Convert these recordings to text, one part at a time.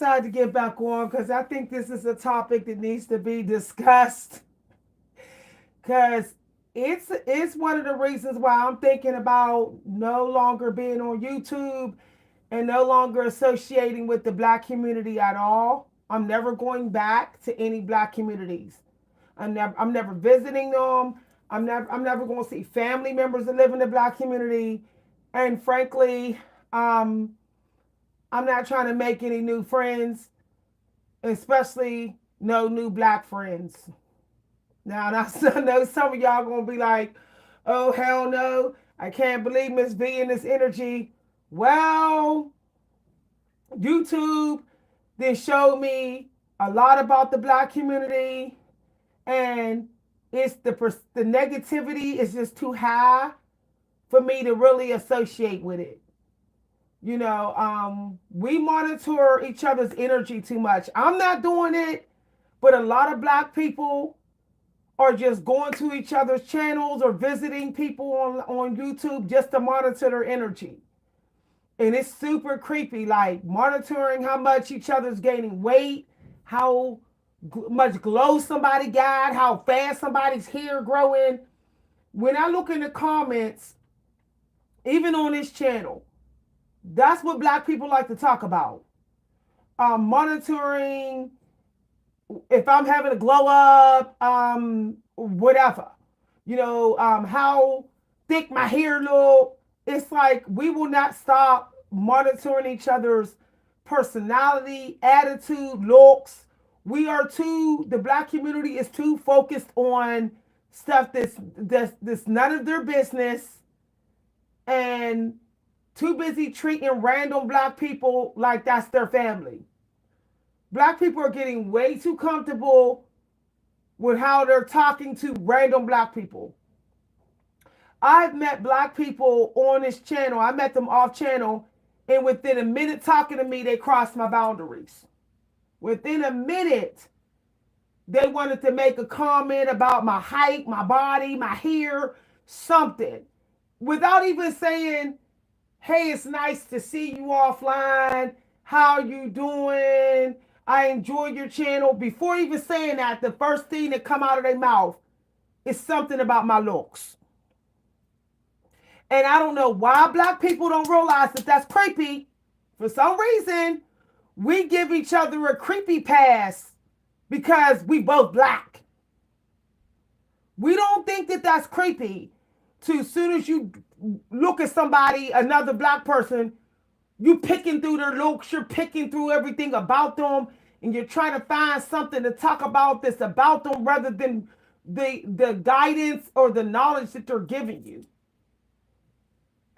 decided to get back on because I think this is a topic that needs to be discussed. Because it's one of the reasons why I'm thinking about no longer being on YouTube and no longer associating with the black community at all. I'm never going back to any black communities. I'm never visiting them. I'm never going to see family members that live in the black community. And frankly, um, I'm not trying to make any new friends, especially no new black friends. Now, I know some of y'all gonna be like, "Oh hell no! I can't believe Miss V in this energy." Well, YouTube then showed me a lot about the black community, and the negativity is just too high for me to really associate with it. We monitor each other's energy too much. I'm not doing it, but a lot of black people are just going to each other's channels or visiting people on YouTube just to monitor their energy. And it's super creepy, like monitoring how much each other's gaining weight, how much glow somebody got, how fast somebody's hair growing. When I look in the comments, even on this channel, that's what black people like to talk about. Monitoring if I'm having a glow up, whatever, how thick my hair look. It's like we will not stop monitoring each other's personality, attitude, looks. The black community is too focused on stuff that's none of their business and too busy treating random black people like that's their family. Black people are getting way too comfortable with how they're talking to random black people. I've met black people on this channel. I met them off channel, and within a minute talking to me, they crossed my boundaries. Within a minute, they wanted to make a comment about my height, my body, my hair, something, without even saying, "Hey, it's nice to see you offline. How you doing? I enjoy your channel." Before even saying that, the first thing that come out of their mouth is something about my looks. And I don't know why black people don't realize that that's creepy. For some reason, we give each other a creepy pass because we both black. We don't think that that's creepy. As soon as you look at somebody, another black person, you picking through their looks, you're picking through everything about them, and you're trying to find something to talk about that's about them rather than the guidance or the knowledge that they're giving you.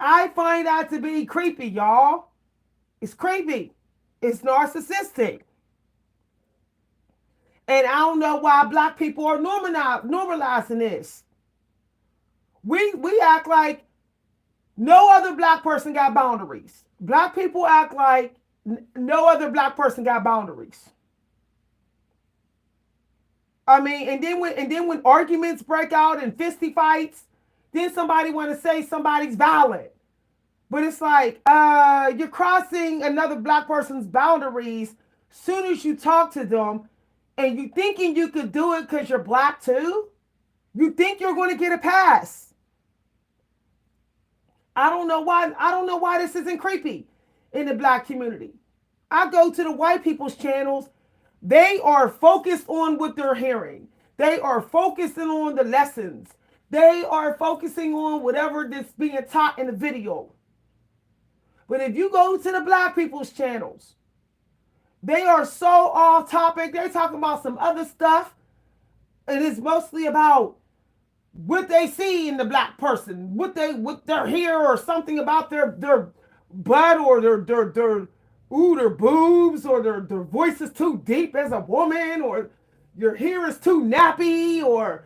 I find that to be creepy, y'all. It's creepy. It's narcissistic. And I don't know why black people are normalizing this. We act like no other black person got boundaries. Black people act like no other black person got boundaries. I mean, and then when arguments break out and fisty fights, then somebody want to say somebody's violent. But it's like, you're crossing another black person's boundaries soon as you talk to them, and you thinking you could do it because you're black too. You think you're going to get a pass. I don't know why. I don't know why this isn't creepy in the black community. I go to the white people's channels. They are focused on what they're hearing. They are focusing on the lessons. They are focusing on whatever that's being taught in the video. But if you go to the black people's channels, they are so off topic. They're talking about some other stuff. And it's mostly about what they see in the black person, what their hair or something about their butt or their boobs or their voice is too deep as a woman, or your hair is too nappy, or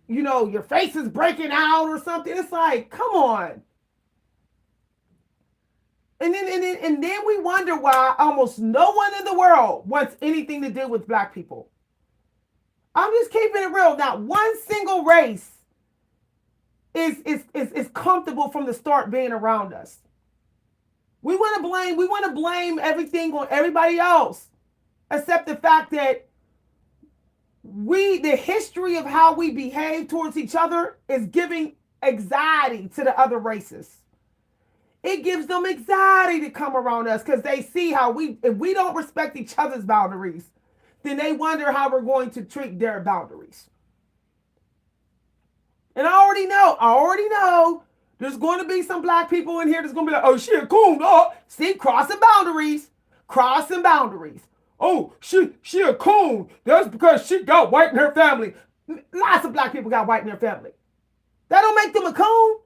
your face is breaking out or something. It's like, come on. And then we wonder why almost no one in the world wants anything to do with black people. I'm just keeping it real. Not one single race is comfortable from the start being around us. We want to blame everything on everybody else, except the fact that the history of how we behave towards each other is giving anxiety to the other races. It gives them anxiety to come around us because they see how if we don't respect each other's boundaries, then they wonder how we're going to treat their boundaries. And I already know there's going to be some black people in here that's going to be like, oh, she a coon. Oh, see, crossing boundaries. Crossing boundaries. Oh, she a coon. That's because she got white in her family. Lots of black people got white in their family. That don't make them a coon.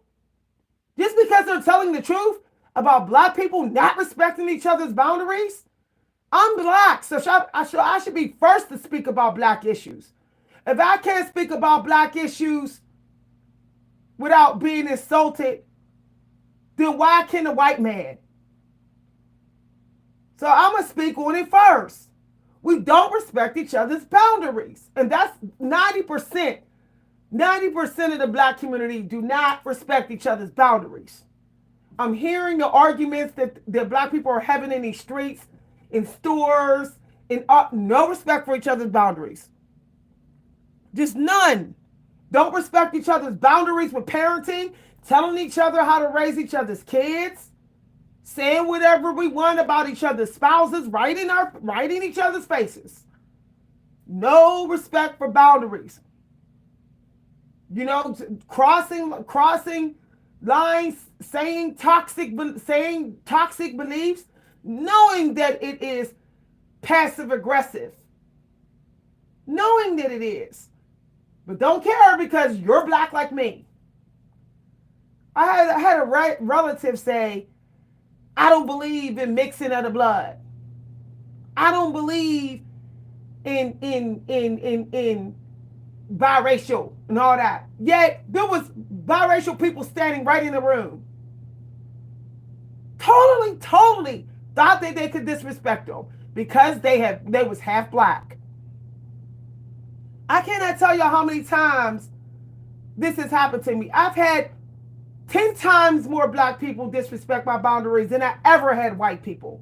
Just because they're telling the truth about black people not respecting each other's boundaries. I'm black, so I should be first to speak about black issues. If I can't speak about black issues without being insulted, then why can a white man? So I'm going to speak on it first. We don't respect each other's boundaries. And that's 90%. 90% of the black community do not respect each other's boundaries. I'm hearing the arguments that black people are having in these streets, in stores, in no respect for each other's boundaries. Just none. Don't respect each other's boundaries with parenting, telling each other how to raise each other's kids, saying whatever we want about each other's spouses, right in each other's faces. No respect for boundaries. You know, crossing lines, saying toxic beliefs, knowing that it is passive aggressive. Knowing that it is. But don't care because you're black like me. I had a relative say, I don't believe in mixing of the blood. I don't believe in biracial and all that. Yet there was biracial people standing right in the room. Totally thought that they could disrespect them because they was half black. I cannot tell y'all how many times this has happened to me. I've had 10 times more black people disrespect my boundaries than I ever had white people.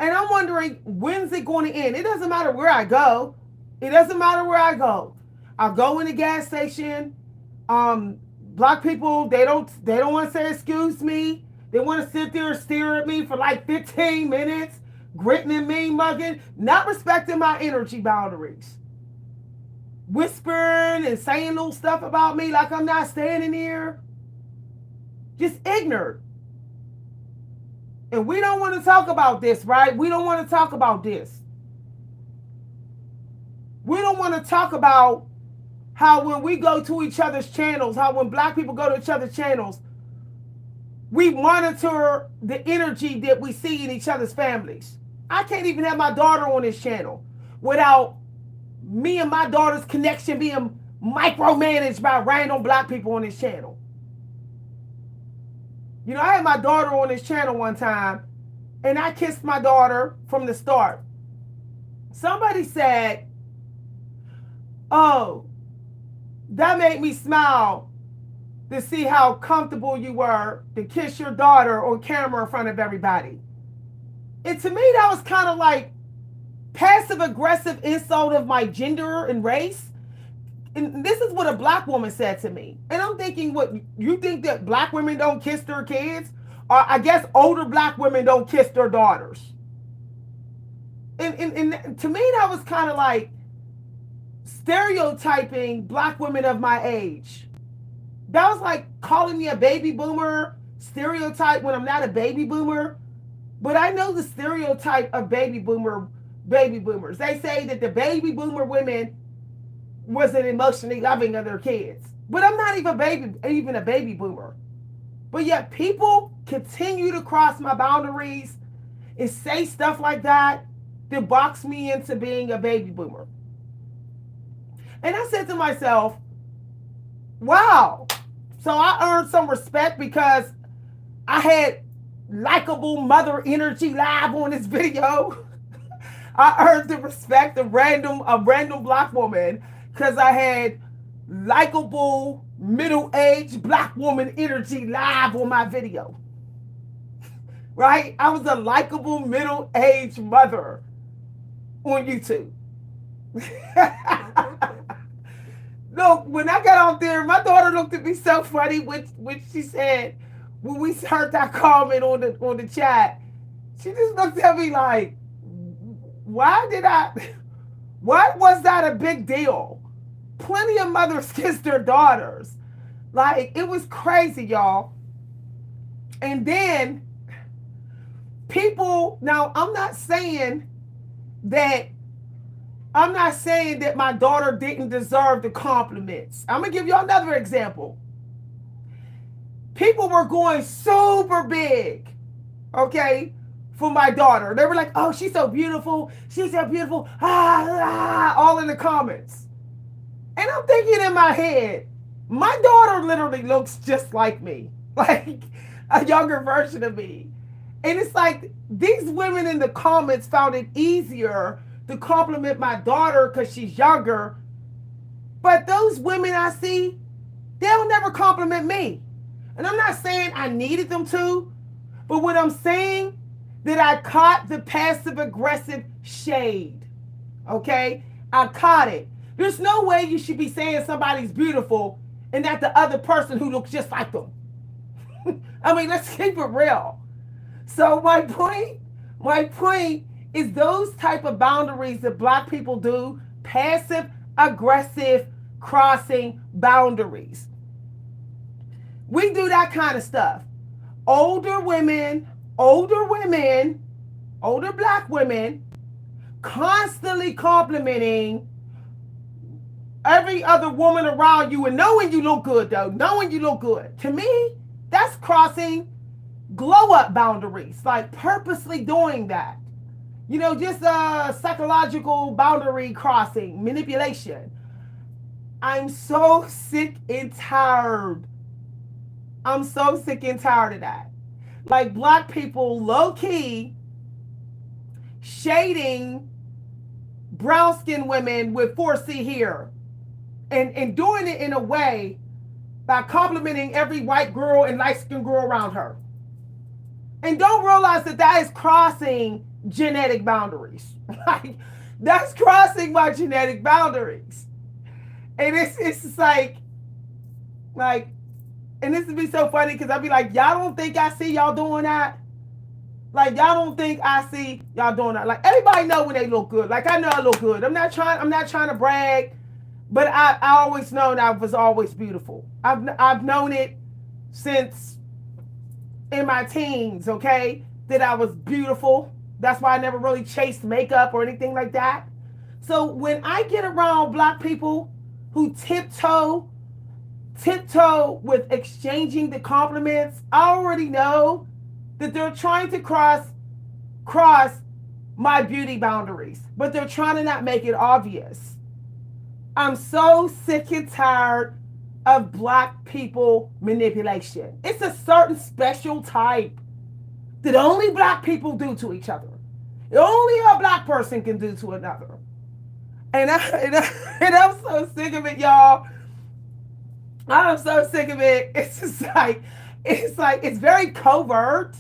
And I'm wondering, when's it going to end? It doesn't matter where I go. It doesn't matter where I go. I'll go in a gas station. Black people, they don't want to say excuse me. They want to sit there and stare at me for like 15 minutes, gritting and mean mugging, not respecting my energy boundaries. Whispering and saying little stuff about me like I'm not standing here. Just ignorant. And we don't want to talk about this, right? We don't want to talk about this. We don't want to talk about how when we go to each other's channels, how when black people go to each other's channels, we monitor the energy that we see in each other's families. I can't even have my daughter on this channel without me and my daughter's connection being micromanaged by random black people on this channel. You know, I had my daughter on this channel one time, and I kissed my daughter from the start. Somebody said, oh, that made me smile to see how comfortable you were to kiss your daughter on camera in front of everybody. And to me, that was kind of like passive-aggressive insult of my gender and race. And this is what a black woman said to me. And I'm thinking, what, you think that black women don't kiss their kids? Or I guess older black women don't kiss their daughters. And to me, that was kind of like stereotyping black women of my age. That was like calling me a baby boomer, stereotype when I'm not a baby boomer. But I know the stereotype of baby boomers. They say that the baby boomer women wasn't emotionally loving of their kids. But I'm not even a baby boomer. But yet people continue to cross my boundaries and say stuff like that box me into being a baby boomer. And I said to myself, wow. So I earned some respect because I had likable mother energy live on this video. I earned the respect of random black woman because I had likable middle-aged black woman energy live on my video. right? I was a likable middle-aged mother on YouTube. Look, when I got out there, my daughter looked at me so funny when she said, when we heard that comment on the chat, she just looked at me like, why did I, why was that a big deal? Plenty of mothers kiss their daughters. Like, it was crazy, y'all. And then people, now that I'm not saying that my daughter didn't deserve the compliments. I'm going to give you another example. People were going super big, okay, for my daughter. They were like, oh, she's so beautiful. She's so beautiful. All in the comments. And I'm thinking in my head, my daughter literally looks just like me, like a younger version of me. And it's like these women in the comments found it easier to compliment my daughter because she's younger. But those women I see, they'll never compliment me. And I'm not saying I needed them to, but what I'm saying that I caught the passive aggressive shade. Okay? I caught it. There's no way you should be saying somebody's beautiful and that the other person who looks just like them. I mean, let's keep it real. So my point is those type of boundaries that black people do, passive aggressive crossing boundaries. We do that kind of stuff. Older black women constantly complimenting every other woman around you and knowing you look good though, knowing you look good. To me, that's crossing glow up boundaries, like purposely doing that. You know, just a psychological boundary crossing, manipulation. I'm so sick and tired. I'm so sick and tired of that. Like black people low key shading brown skinned women with 4C hair and doing it in a way by complimenting every white girl and light skinned girl around her. And don't realize that that is crossing genetic boundaries. Like, that's crossing my genetic boundaries. And it's just like, and this would be so funny because I'd be like, y'all don't think I see y'all doing that? Like, y'all don't think I see y'all doing that? Like, everybody know when they look good. Like, I know I look good. I'm not trying to brag, but I always known I was always beautiful. I've known it since in my teens, okay, that I was beautiful. That's why I never really chased makeup or anything like that. So when I get around black people who tiptoe with exchanging the compliments, I already know that they're trying to cross my beauty boundaries, but they're trying to not make it obvious. I'm so sick and tired of black people manipulation. It's a certain special type that only black people do to each other. Only a black person can do to another. And I'm so sick of it, y'all. I'm so sick of it. It's just like, it's very covert.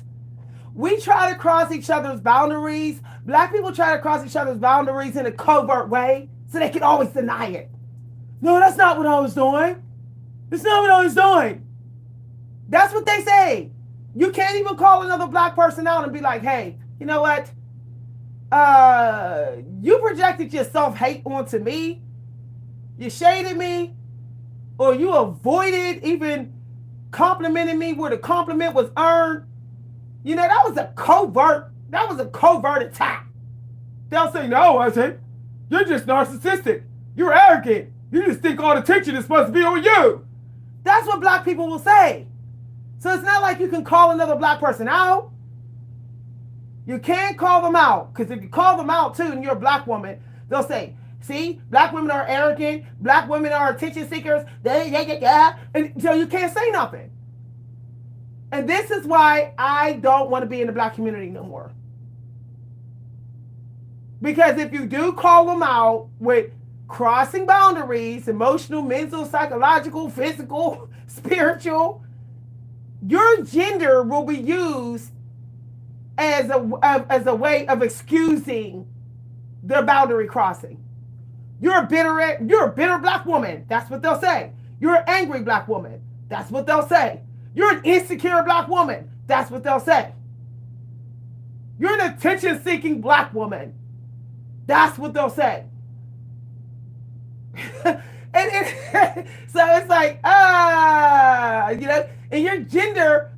We try to cross each other's boundaries. Black people try to cross each other's boundaries in a covert way so they can always deny it. No, that's not what I was doing. It's not what I was doing. That's what they say. You can't even call another black person out and be like, hey, you know what? You projected your self-hate onto me. You shaded me. Or you avoided even complimenting me where the compliment was earned. You know, that was a covert attack. They'll say, no, I say, you're just narcissistic. You're arrogant. You just think all the attention is supposed to be on you. That's what black people will say. So it's not like you can call another black person out. You can't call them out. Because if you call them out too and you're a black woman, they'll say, see, black women are arrogant. Black women are attention seekers. And so you can't say nothing. And this is why I don't want to be in the black community no more. Because if you do call them out with crossing boundaries, emotional, mental, psychological, physical, spiritual, your gender will be used as a way of excusing their boundary crossing. You're a bitter black woman. That's what they'll say. You're an angry black woman. That's what they'll say. You're an insecure black woman. That's what they'll say. You're an attention-seeking black woman. That's what they'll say. So it's like, and your gender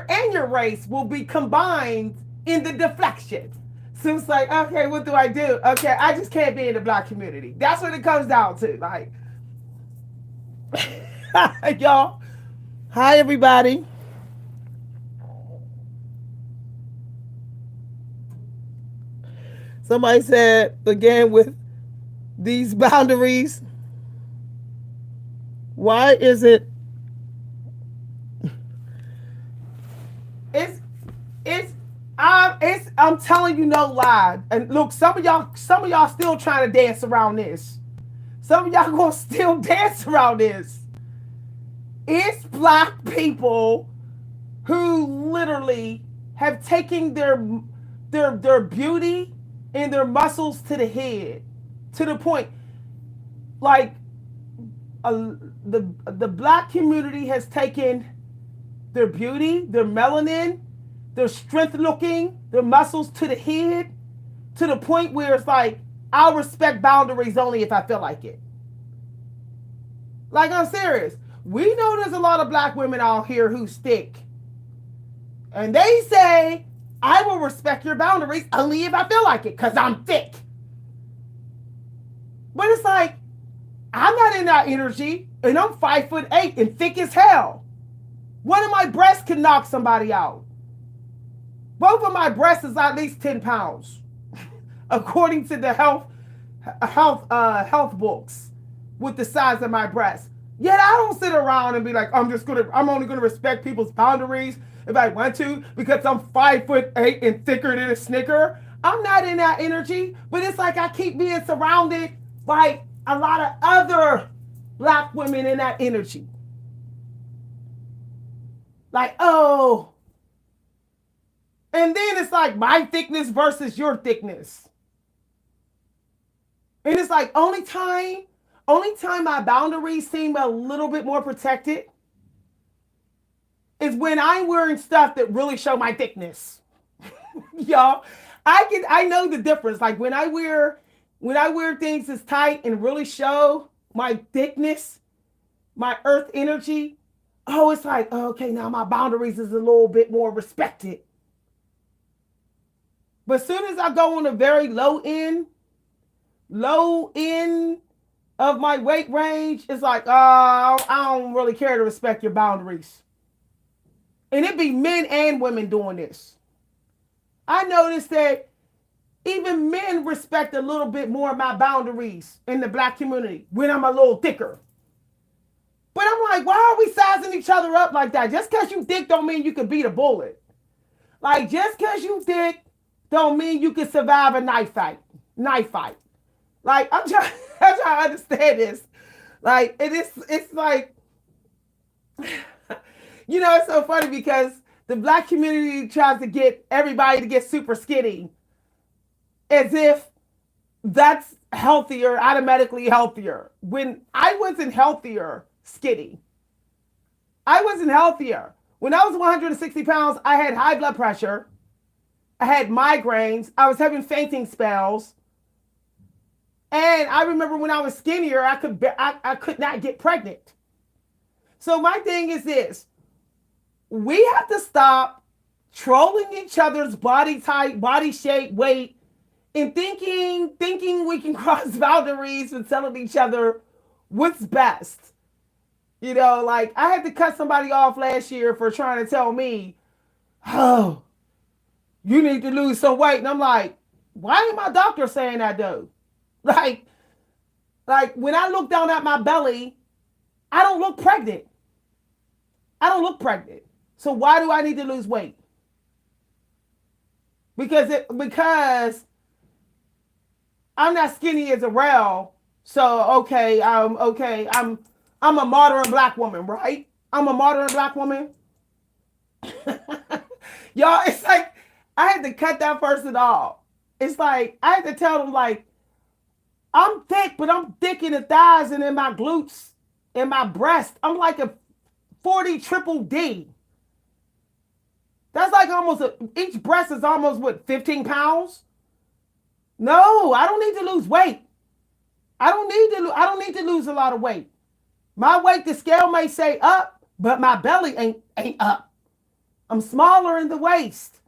and your race will be combined in the deflection. So it's like, okay, what do I do? Okay, I just can't be in the black community. That's what it comes down to. Like, y'all. Hi, everybody. Somebody said, again, with these boundaries, why is it? I'm telling you no lie. And look, some of y'all still trying to dance around this. Some of y'all gonna still dance around this. It's black people who literally have taken their beauty and their muscles to the head, to the point, like the black community has taken their beauty, their melanin, their strength looking, their muscles to the head, to the point where it's like, I'll respect boundaries only if I feel like it. Like, I'm serious. We know there's a lot of black women out here who stick. And they say, I will respect your boundaries only if I feel like it, because I'm thick. But it's like, I'm not in that energy, and I'm 5'8" and thick as hell. One of my breasts can knock somebody out. Both of my breasts is at least 10 pounds, according to the health books, with the size of my breasts. Yet I don't sit around and be like, I'm only gonna respect people's boundaries if I want to, because I'm 5'8" and thicker than a Snicker. I'm not in that energy, but it's like I keep being surrounded by a lot of other black women in that energy. Like, oh. And then it's like my thickness versus your thickness. And it's like only time my boundaries seem a little bit more protected is when I'm wearing stuff that really show my thickness. Y'all, I know the difference. Like when I wear things that's tight and really show my thickness, my earth energy, oh, it's like, okay, now my boundaries is a little bit more respected. But as soon as I go on the very low end of my weight range, it's like, oh, I don't really care to respect your boundaries. And it be men and women doing this. I noticed that even men respect a little bit more of my boundaries in the black community when I'm a little thicker. But I'm like, why are we sizing each other up like that? Just because you thick don't mean you can beat a bullet. Like, just because you thick don't mean you can survive a knife fight. Like, I'm trying to understand this. Like, it's like, it's so funny because the black community tries to get everybody to get super skinny as if that's healthier, automatically healthier. When I wasn't healthier skinny. I wasn't healthier. When I was 160 pounds, I had high blood pressure. I had migraines. I was having fainting spells. And I remember when I was skinnier, I could not get pregnant. So my thing is this. We have to stop trolling each other's body type, body shape, weight, and thinking we can cross boundaries and telling each other what's best. Like I had to cut somebody off last year for trying to tell me, oh, you need to lose some weight. And I'm like, why ain't my doctor saying that though? Like when I look down at my belly, I don't look pregnant. So why do I need to lose weight? Because I'm not skinny as a rail. So I'm a modern black woman, right? I'm a modern black woman. Y'all, it's like I had to cut that person off. It's like I had to tell them like I'm thick, but I'm thick in the thighs and in my glutes and my breast. I'm like a 40 triple D. That's like each breast is almost what, 15 pounds? No, I don't need to lose weight. I don't need to lose a lot of weight. My weight, the scale may say up, but my belly ain't up. I'm smaller in the waist.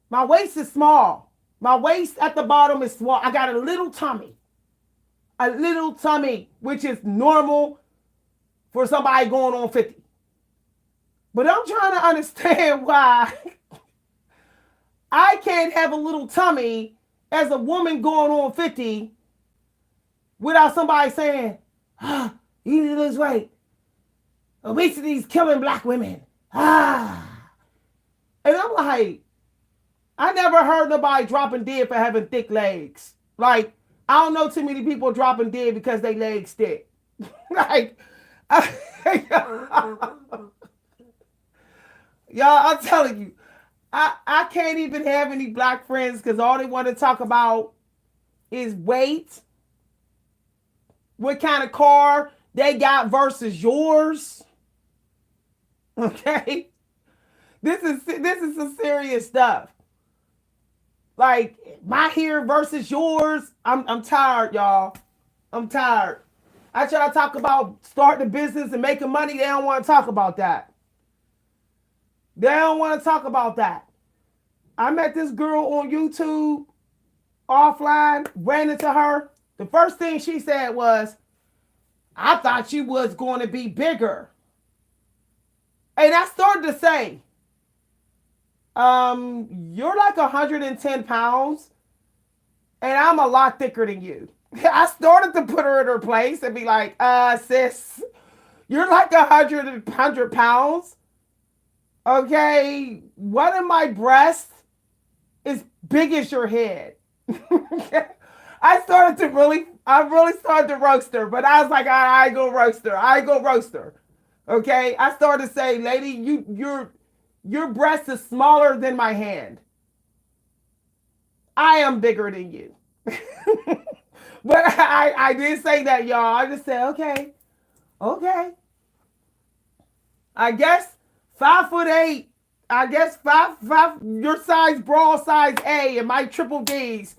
My waist is small. My waist at the bottom is small. I got a little tummy. A little tummy, which is normal for somebody going on 50. But I'm trying to understand why I can't have a little tummy as a woman going on 50 without somebody saying, ah, you need to lose weight. Obesity is killing black women. Ah. And I'm like, I never heard nobody dropping dead for having thick legs. Like, I don't know too many people dropping dead because they legs thick. Like, y'all, I'm telling you, I can't even have any black friends because all they want to talk about is weight, what kind of car they got versus yours. Okay, this is some serious stuff. Like my hair versus yours. I'm tired, y'all. I'm tired. I try to talk about starting a business and making money. They don't want to talk about that. They don't want to talk about that. I met this girl on YouTube offline, ran into her. The first thing she said was, I thought you was going to be bigger. And I started to say, you're like 110 pounds, and I'm a lot thicker than you. I started to put her in her place and be like, sis, you're like 100 pounds. Okay, one of my breasts is big as your head. I really started to roast her, but I was like, I go roast her. I go roast her. Okay, I started to say, lady, your breast is smaller than my hand. I am bigger than you. But I didn't say that, y'all. I just said, okay. I guess 5'8". I guess five, your size, brawl size A, and my triple D's.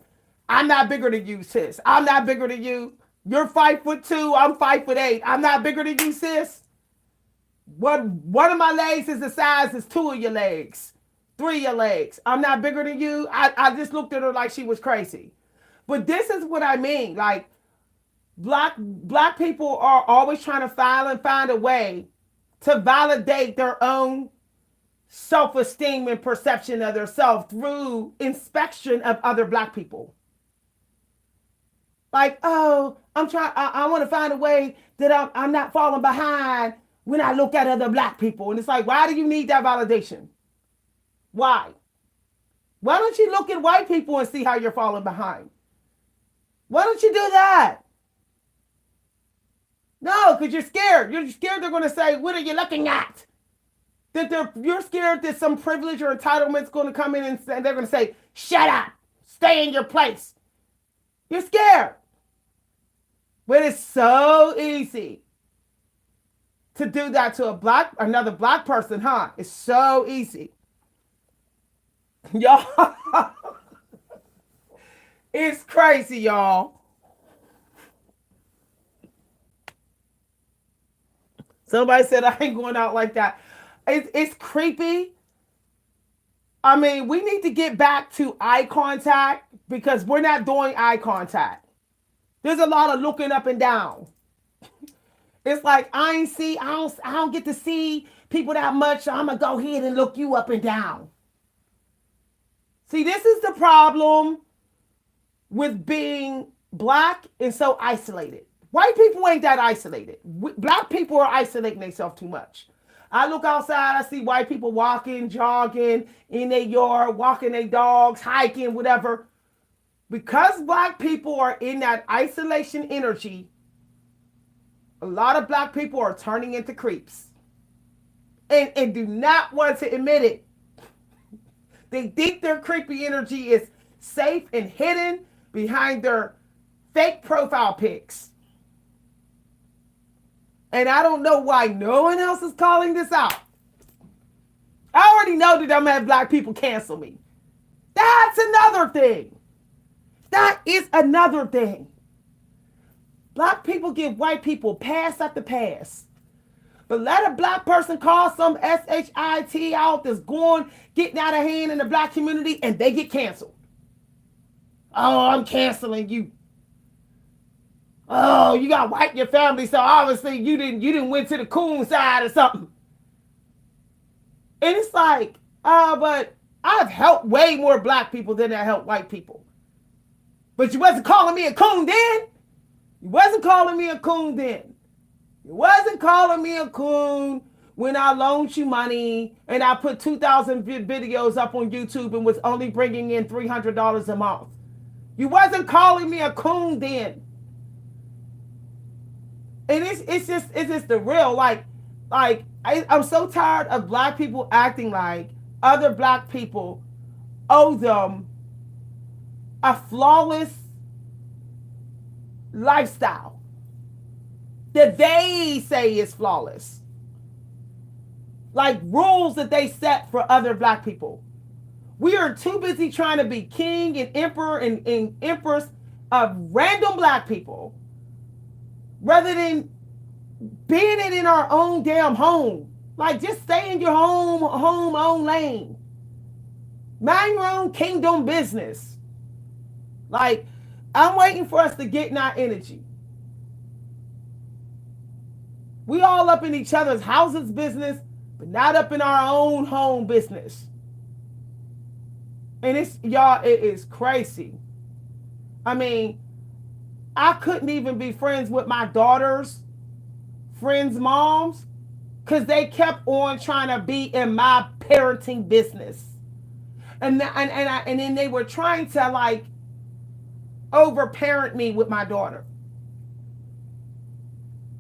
I'm not bigger than you, sis. I'm not bigger than you. You're 5'2". I'm 5'8". I'm not bigger than you, sis. One of my legs is the size as two of your legs, three of your legs. I'm not bigger than you. I just looked at her like she was crazy. But this is what I mean. Like black people are always trying to find a way to validate their own self-esteem and perception of their self through inspection of other black people. Like, oh, I want to find a way that I'm not falling behind when I look at other black people. And it's like, why do you need that validation? Why? Why don't you look at white people and see how you're falling behind? Why don't you do that? No, because you're scared. You're scared they're going to say, what are you looking at? You're scared that some privilege or entitlement's going to come in and they're going to say, shut up, stay in your place. You're scared. But it's so easy to do that to another black person, huh? It's so easy. Y'all, it's crazy, y'all. Somebody said I ain't going out like that. It's creepy. I mean, we need to get back to eye contact because we're not doing eye contact. There's a lot of looking up and down. It's like I don't get to see people that much, so I'm gonna go ahead and look you up and down. See, this is the problem with being black and so isolated. White people ain't that isolated. Black people are isolating themselves too much. I look outside, I see white people walking, jogging in their yard, walking their dogs, hiking, whatever. Because black people are in that isolation energy, a lot of black people are turning into creeps and do not want to admit it. They think their creepy energy is safe and hidden behind their fake profile pics. And I don't know why no one else is calling this out. I already know that I'm gonna have black people cancel me. That's another thing. That is another thing. Black people give white people pass after pass. But let a black person call some SHIT out that's going, getting out of hand in the black community, and they get canceled. Oh, I'm canceling you. Oh, you got white in your family, so obviously you didn't went to the coon side or something. And it's like, but I've helped way more black people than I helped white people. But you wasn't calling me a coon then. You wasn't calling me a coon then. You wasn't calling me a coon when I loaned you money and I put 2,000 videos up on YouTube and was only bringing in $300 a month. You wasn't calling me a coon then. And it's just the real, I'm so tired of black people acting like other black people owe them a flawless lifestyle that they say is flawless. Like rules that they set for other black people. We are too busy trying to be king and emperor and empress of random black people rather than being it in our own damn home. Like, just stay in your own lane. Mind your own kingdom business. Like, I'm waiting for us to get in our energy. We all up in each other's houses business, but not up in our own home business. And it is crazy. I mean, I couldn't even be friends with my daughter's friends' moms because they kept on trying to be in my parenting business. And then they were trying to like overparent me with my daughter.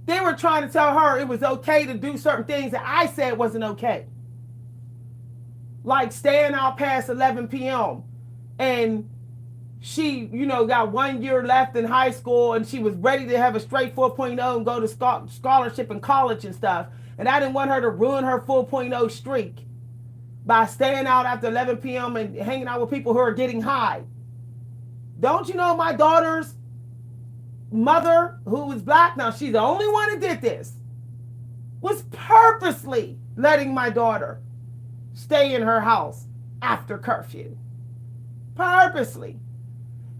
They were trying to tell her it was okay to do certain things that I said wasn't okay. Like staying out past 11 p.m. And she, got 1 year left in high school and she was ready to have a straight 4.0 and go to scholarship in college and stuff. And I didn't want her to ruin her 4.0 streak by staying out after 11 p.m. and hanging out with people who are getting high. Don't you know my daughter's mother, who was black, now she's the only one that did this, was purposely letting my daughter stay in her house after curfew. Purposely.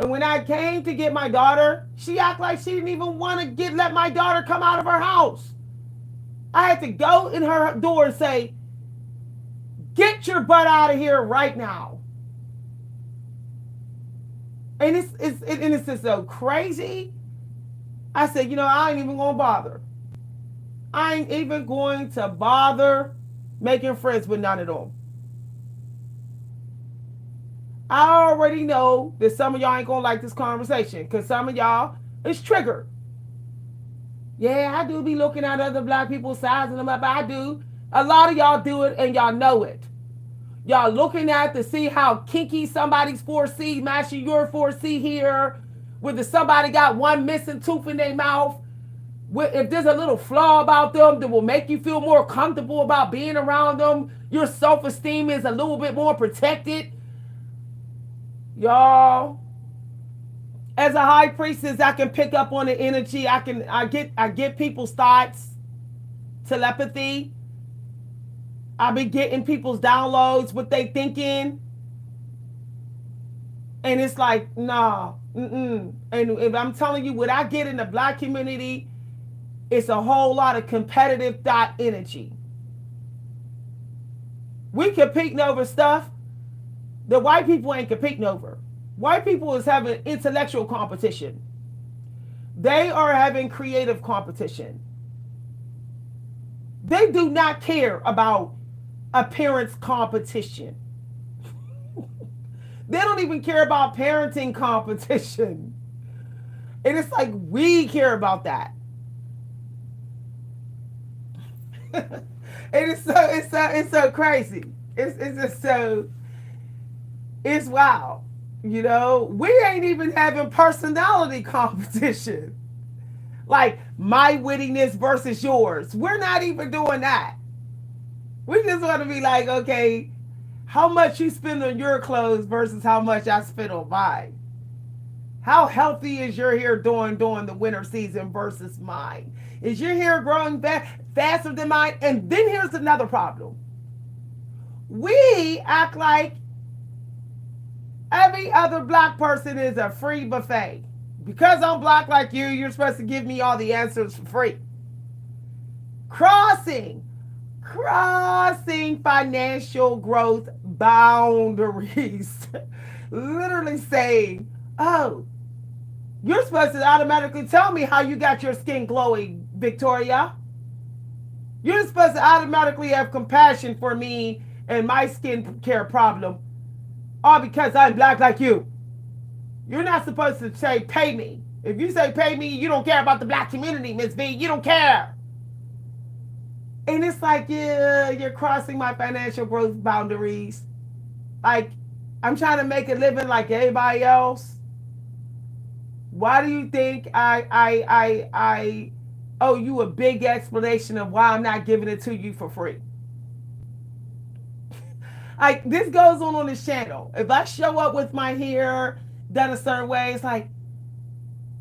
And when I came to get my daughter, she acted like she didn't even want to let my daughter come out of her house. I had to go in her door and say, get your butt out of here right now. And it's just so crazy. I said, I ain't even going to bother. I ain't even going to bother making friends with none of them. I already know that some of y'all ain't going to like this conversation because some of y'all is triggered. Yeah, I do be looking at other black people, sizing them up. I do. A lot of y'all do it and y'all know it. Y'all looking at to see how kinky somebody's 4C matching your 4C here. Whether somebody got one missing tooth in their mouth. If there's a little flaw about them that will make you feel more comfortable about being around them. Your self-esteem is a little bit more protected. Y'all, as a high priestess, I can pick up on the energy. I get people's thoughts, telepathy. I be getting people's downloads, what they thinking. And it's like, nah, And if I'm telling you what I get in the black community, it's a whole lot of competitive thought energy. We competing over stuff that white people ain't competing over. White people is having intellectual competition. They are having creative competition. They do not care about appearance competition. They don't even care about parenting competition. And it's like we care about that. And it's so crazy. It's just so It's wild. We ain't even having personality competition. Like my wittiness versus yours. We're not even doing that. We just want to be like, okay, how much you spend on your clothes versus how much I spend on mine. How healthy is your hair doing during the winter season versus mine? Is your hair growing faster than mine? And then here's another problem. We act like every other black person is a free buffet. Because I'm black like you, you're supposed to give me all the answers for free. Crossing financial growth boundaries. Literally saying, oh, you're supposed to automatically tell me how you got your skin glowing, Victoria. You're supposed to automatically have compassion for me and my skin care problem, all because I'm black like you. You're not supposed to say pay me. If you say pay me, you don't care about the black community, Miss B. You don't care. And it's like, yeah, you're crossing my financial growth boundaries. Like, I'm trying to make a living like everybody else. Why do you think I owe you a big explanation of why I'm not giving it to you for free? Like, this goes on this channel. If I show up with my hair done a certain way, it's like,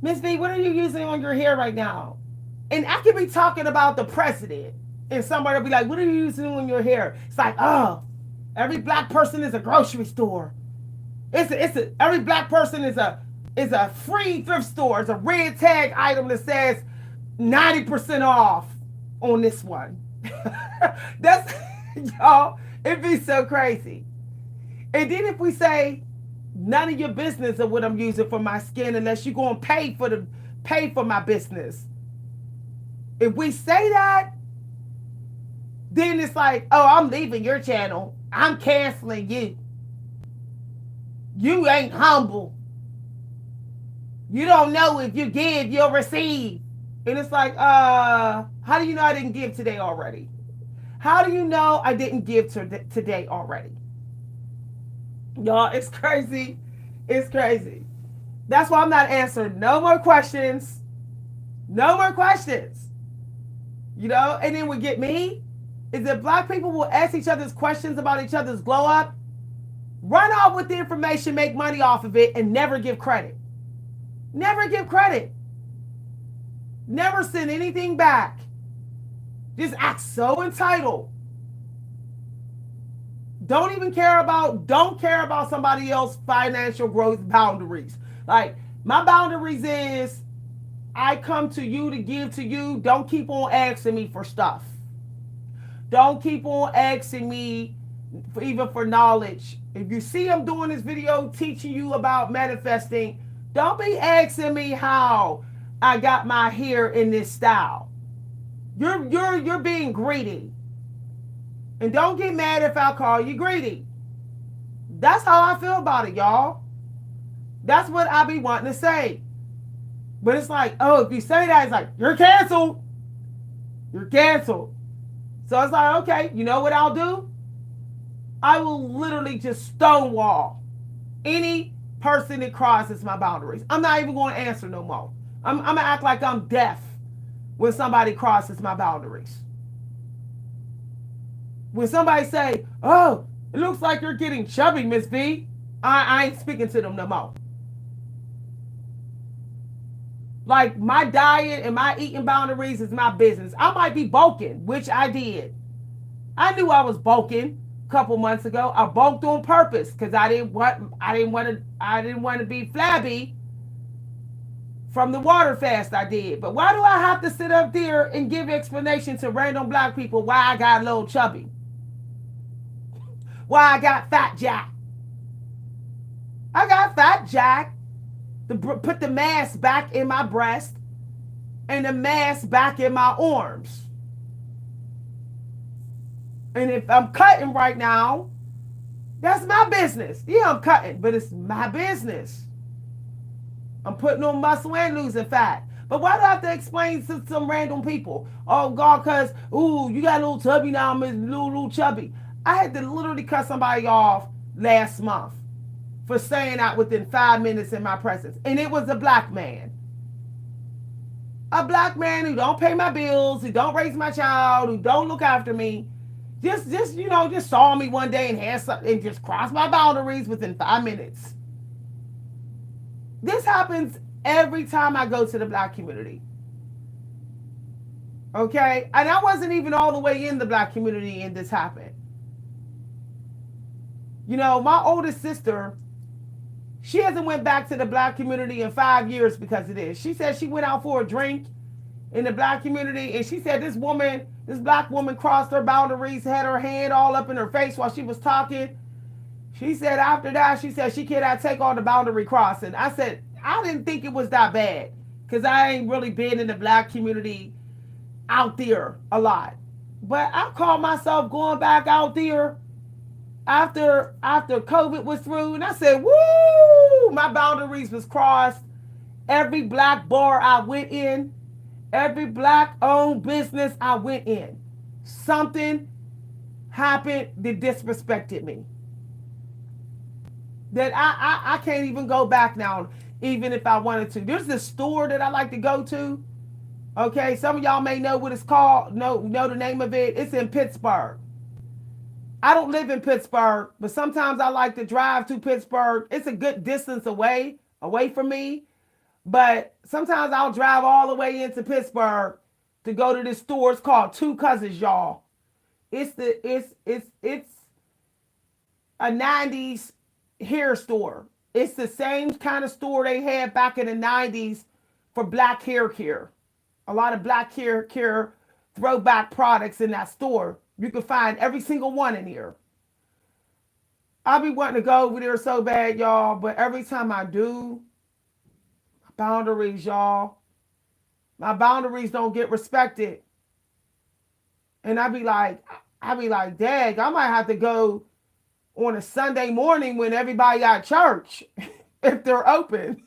Miss B, what are you using on your hair right now? And I could be talking about the president, and somebody will be like, what are you using on your hair? It's like, oh, every black person is a grocery store. Every black person is a free thrift store. It's a red tag item that says 90% off on this one. That's, y'all, it'd be so crazy. And then if we say, none of your business of what I'm using for my skin unless you're going to pay for my business. If we say that, then it's like, oh, I'm leaving your channel. I'm canceling you. You ain't humble. You don't know if you give, you'll receive. And it's like, how do you know I didn't give today already? How do you know I didn't give today already? Y'all, it's crazy. It's crazy. That's why I'm not answering no more questions. No more questions. And then what get me is that black people will ask each other's questions about each other's glow up, run off with the information, make money off of it, and never give credit. Never give credit. Never send anything back. Just act so entitled. Don't care about somebody else's financial growth boundaries. Like, my boundaries is I come to you to give to you. Don't keep on asking me for stuff. Don't keep on asking me even for knowledge. If you see I'm doing this video teaching you about manifesting, don't be asking me how I got my hair in this style. You're being greedy. And don't get mad if I call you greedy. That's how I feel about it, y'all. That's what I be wanting to say. But it's like, oh, if you say that, it's like, you're canceled. You're canceled. So it's like, okay, you know what I'll do? I will literally just stonewall any person that crosses my boundaries. I'm not even going to answer no more. I'm going to act like I'm deaf when somebody crosses my boundaries. When somebody say, oh, it looks like you're getting chubby, Miss B, I ain't speaking to them no more. Like, my diet and my eating boundaries is my business. I might be bulking, which I did. I knew I was bulking a couple months ago. I bulked on purpose because I didn't want to be flabby from the water fast I did. But why do I have to sit up there and give explanation to random black people why I got a little chubby? Why I got fat jack? I got fat jack to put the mass back in my breast and the mass back in my arms. And if I'm cutting right now, that's my business. Yeah, I'm cutting, but it's my business. I'm putting on muscle and losing fat. But why do I have to explain to some random people? Oh, God, because, ooh, you got a little chubby now, I'm a little chubby. I had to literally cut somebody off last month. for saying out within 5 minutes in my presence. And it was a black man. A black man who don't pay my bills, who don't raise my child, who don't look after me. Just saw me one day and had something and just crossed my boundaries within 5 minutes. This happens every time I go to the black community. Okay? And I wasn't even all the way in the black community and this happened. My oldest sister, she hasn't went back to the black community in 5 years because of this. She said she went out for a drink in the black community, and she said this black woman crossed her boundaries, had her hand all up in her face while she was talking. She said after that, she said she cannot take on the boundary crossing. I said, I didn't think it was that bad because I ain't really been in the black community out there a lot. But I called myself going back out there after COVID was through, and I said, woo, my boundaries was crossed. Every black bar I went in, every black owned business I went in, something happened that disrespected me. That I can't even go back now, even if I wanted to. There's this store that I like to go to. Okay, some of y'all may know what it's called, know the name of it. It's in Pittsburgh. I don't live in Pittsburgh, but sometimes I like to drive to Pittsburgh. It's a good distance away from me. But sometimes I'll drive all the way into Pittsburgh to go to this store. It's called Two Cousins, y'all. It's a 90s hair store. It's the same kind of store they had back in the 90s for black hair care. A lot of black hair care throwback products in that store. You can find every single one in here. I'll be wanting to go over there so bad, y'all, but every time I do, boundaries, y'all, my boundaries don't get respected. And I be like, dang, I might have to go on a Sunday morning when everybody got church, if they're open.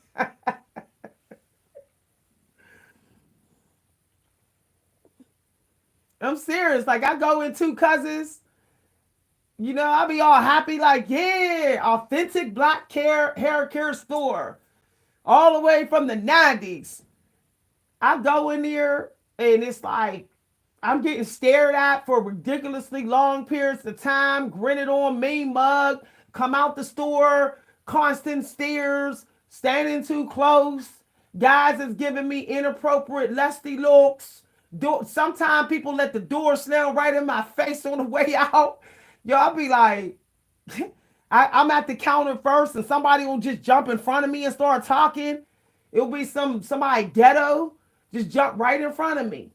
I'm serious. Like, I go in Two Cousins, I be all happy, like, yeah, authentic black hair care store, all the way from the 90s. I go in there, and it's like, I'm getting stared at for ridiculously long periods of time, grinning on me, mug, come out the store, constant stares, standing too close. Guys is giving me inappropriate, lusty looks. Sometimes people let the door slam right in my face on the way out. I'll be like, I'm at the counter first, and somebody will just jump in front of me and start talking. It'll be somebody ghetto, just jump right in front of me.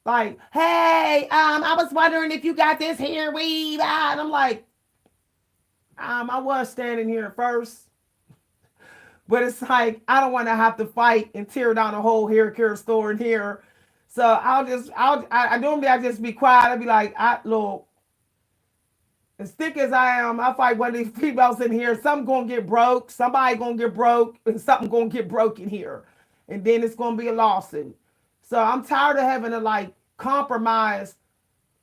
Like, hey, I was wondering if you got this hair weave. And I'm like, I was standing here first. But it's like, I don't want to have to fight and tear down a whole hair care store in here. So I normally I just be quiet. I'll be like, look, as thick as I am, I fight one of these females in here. Something gonna get broke. Somebody gonna get broke, and something gonna get broke in here, and then it's gonna be a lawsuit. So I'm tired of having to like compromise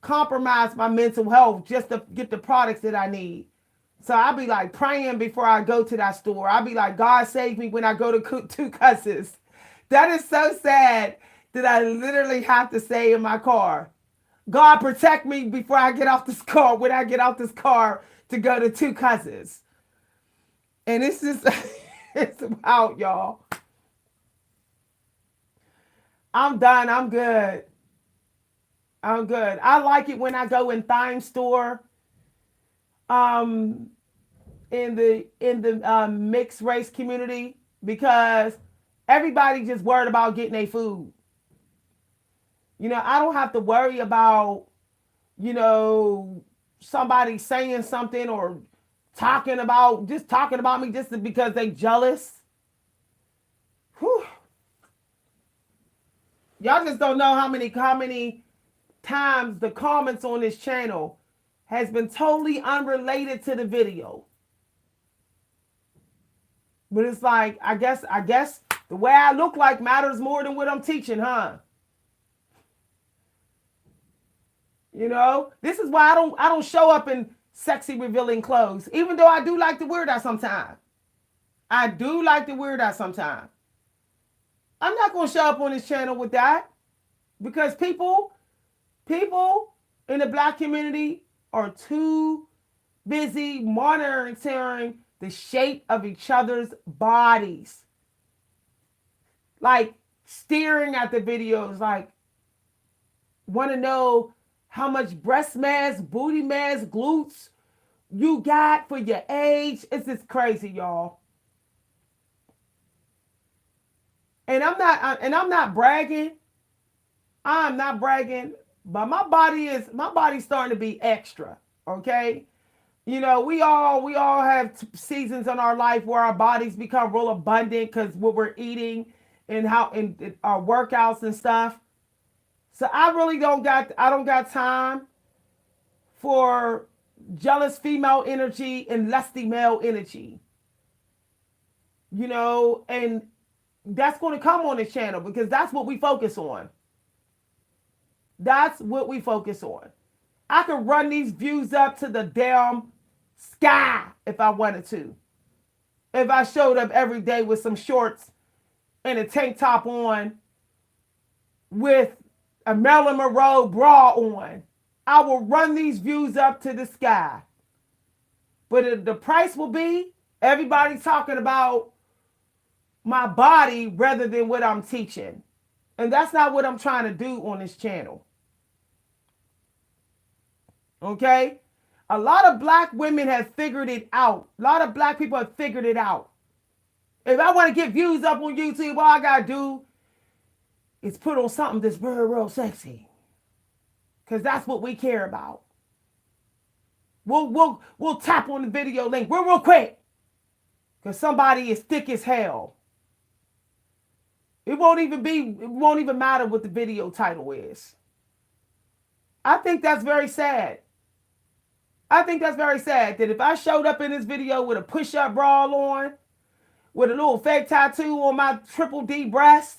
my mental health just to get the products that I need. So I'll be like praying before I go to that store. I'll be like, God save me when I go to Two Cousins. That is so sad that I literally have to say in my car, God protect me before I get off this car, when I get off this car to go to Two Cousins. And it's just, it's out, y'all. I'm done. I'm good. I like it when I go in Thime store, in the mixed race community, because everybody just worried about getting their food. I don't have to worry about, somebody saying something or talking about me just because they jealous. Whew. Y'all just don't know how many times the comments on this channel has been totally unrelated to the video. But it's like, I guess the way I look like matters more than what I'm teaching, huh? This is why I don't show up in sexy revealing clothes. Even though I do like to wear that sometimes. I do like to wear that sometimes. I'm not going to show up on this channel with that because people in the black community are too busy monitoring the shape of each other's bodies. Like staring at the videos, like want to know how much breast mass, booty mass, glutes you got for your age. It's just crazy, y'all. And I'm not bragging. I'm not bragging, but my body's starting to be extra, okay? You know, we all have seasons in our life where our bodies become real abundant because what we're eating and how and our workouts and stuff. So I don't got time for jealous female energy and lusty male energy. You know, and that's going to come on this channel because that's what we focus on. That's what we focus on. I could run these views up to the damn sky if I wanted to. If I showed up every day with some shorts and a tank top on with a Marilyn Monroe bra on, I will run these views up to the sky. But the price will be everybody talking about my body rather than what I'm teaching. And that's not what I'm trying to do on this channel. Okay? A lot of black women have figured it out. A lot of black people have figured it out. If I want to get views up on YouTube, all I got to do is put on something that's very, real sexy. Because that's what we care about. We'll tap on the video link real quick. Because somebody is thick as hell. It won't even matter what the video title is. I think that's very sad. I think that's very sad that if I showed up in this video with a push-up bra on, with a little fake tattoo on my triple D breast,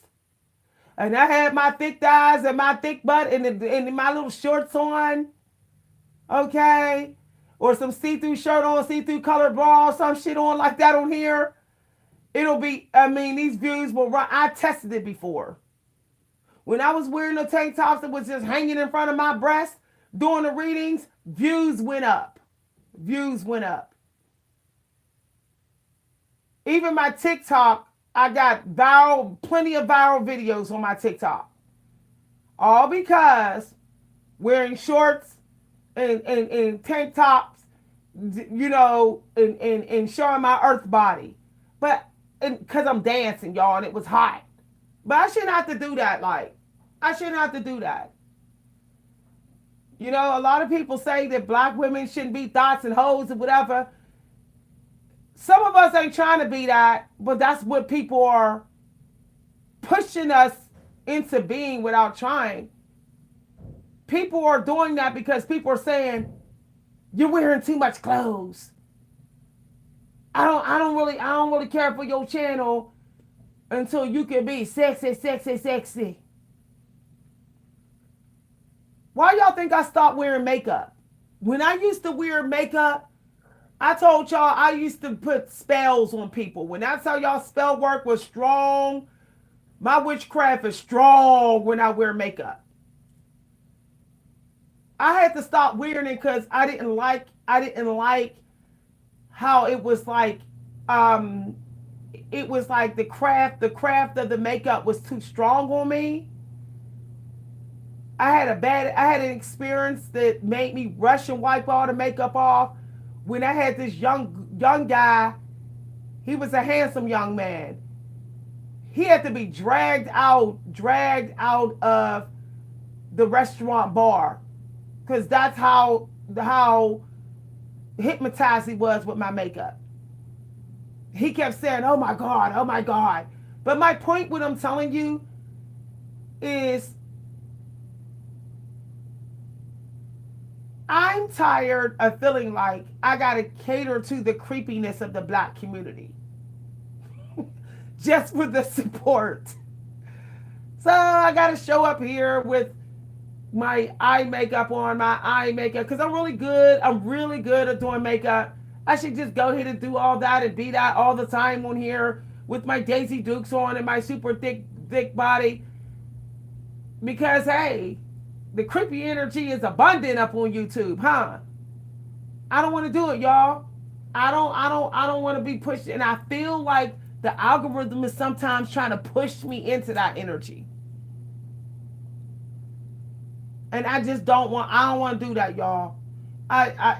and I had my thick thighs and my thick butt and my little shorts on, okay, or some see-through shirt on, see-through colored bra, some shit on like that on here, it'll be, I mean, these views will run. I tested it before. When I was wearing the tank tops that was just hanging in front of my breast, doing the readings, views went up. Views went up. Even my TikTok, I got plenty of viral videos on my TikTok. All because wearing shorts and tank tops, you know, and showing my earth body. But because I'm dancing, y'all, and it was hot. But I shouldn't have to do that, like. I shouldn't have to do that. You know, a lot of people say that black women shouldn't be thoughts and hoes and whatever. Some of us ain't trying to be that, but that's what people are pushing us into being without trying. People are doing that because people are saying, you're wearing too much clothes. I don't really care for your channel until you can be sexy, sexy, sexy. Why y'all think I stopped wearing makeup? When I used to wear makeup, I told y'all I used to put spells on people. When I tell y'all spell work was strong, my witchcraft is strong when I wear makeup. I had to stop wearing it because I didn't like how it was like the craft of the makeup was too strong on me. I had an experience that made me rush and wipe all the makeup off when I had this young guy. He was a handsome young man. He had to be dragged out of the restaurant bar because that's how hypnotized he was with my makeup. He kept saying, "Oh my God, oh my God." But my point, what I'm telling you, is I'm tired of feeling like I gotta cater to the creepiness of the black community just for the support. So I gotta show up here with my eye makeup on, my eye makeup, because I'm really good. I'm really good at doing makeup. I should just go ahead and do all that and be that all the time on here with my Daisy Dukes on and my super thick body. Because hey, the creepy energy is abundant up on YouTube, huh? I don't want to do it, y'all. I don't want to be pushed, and I feel like the algorithm is sometimes trying to push me into that energy. And I just don't want. I don't want to do that, y'all.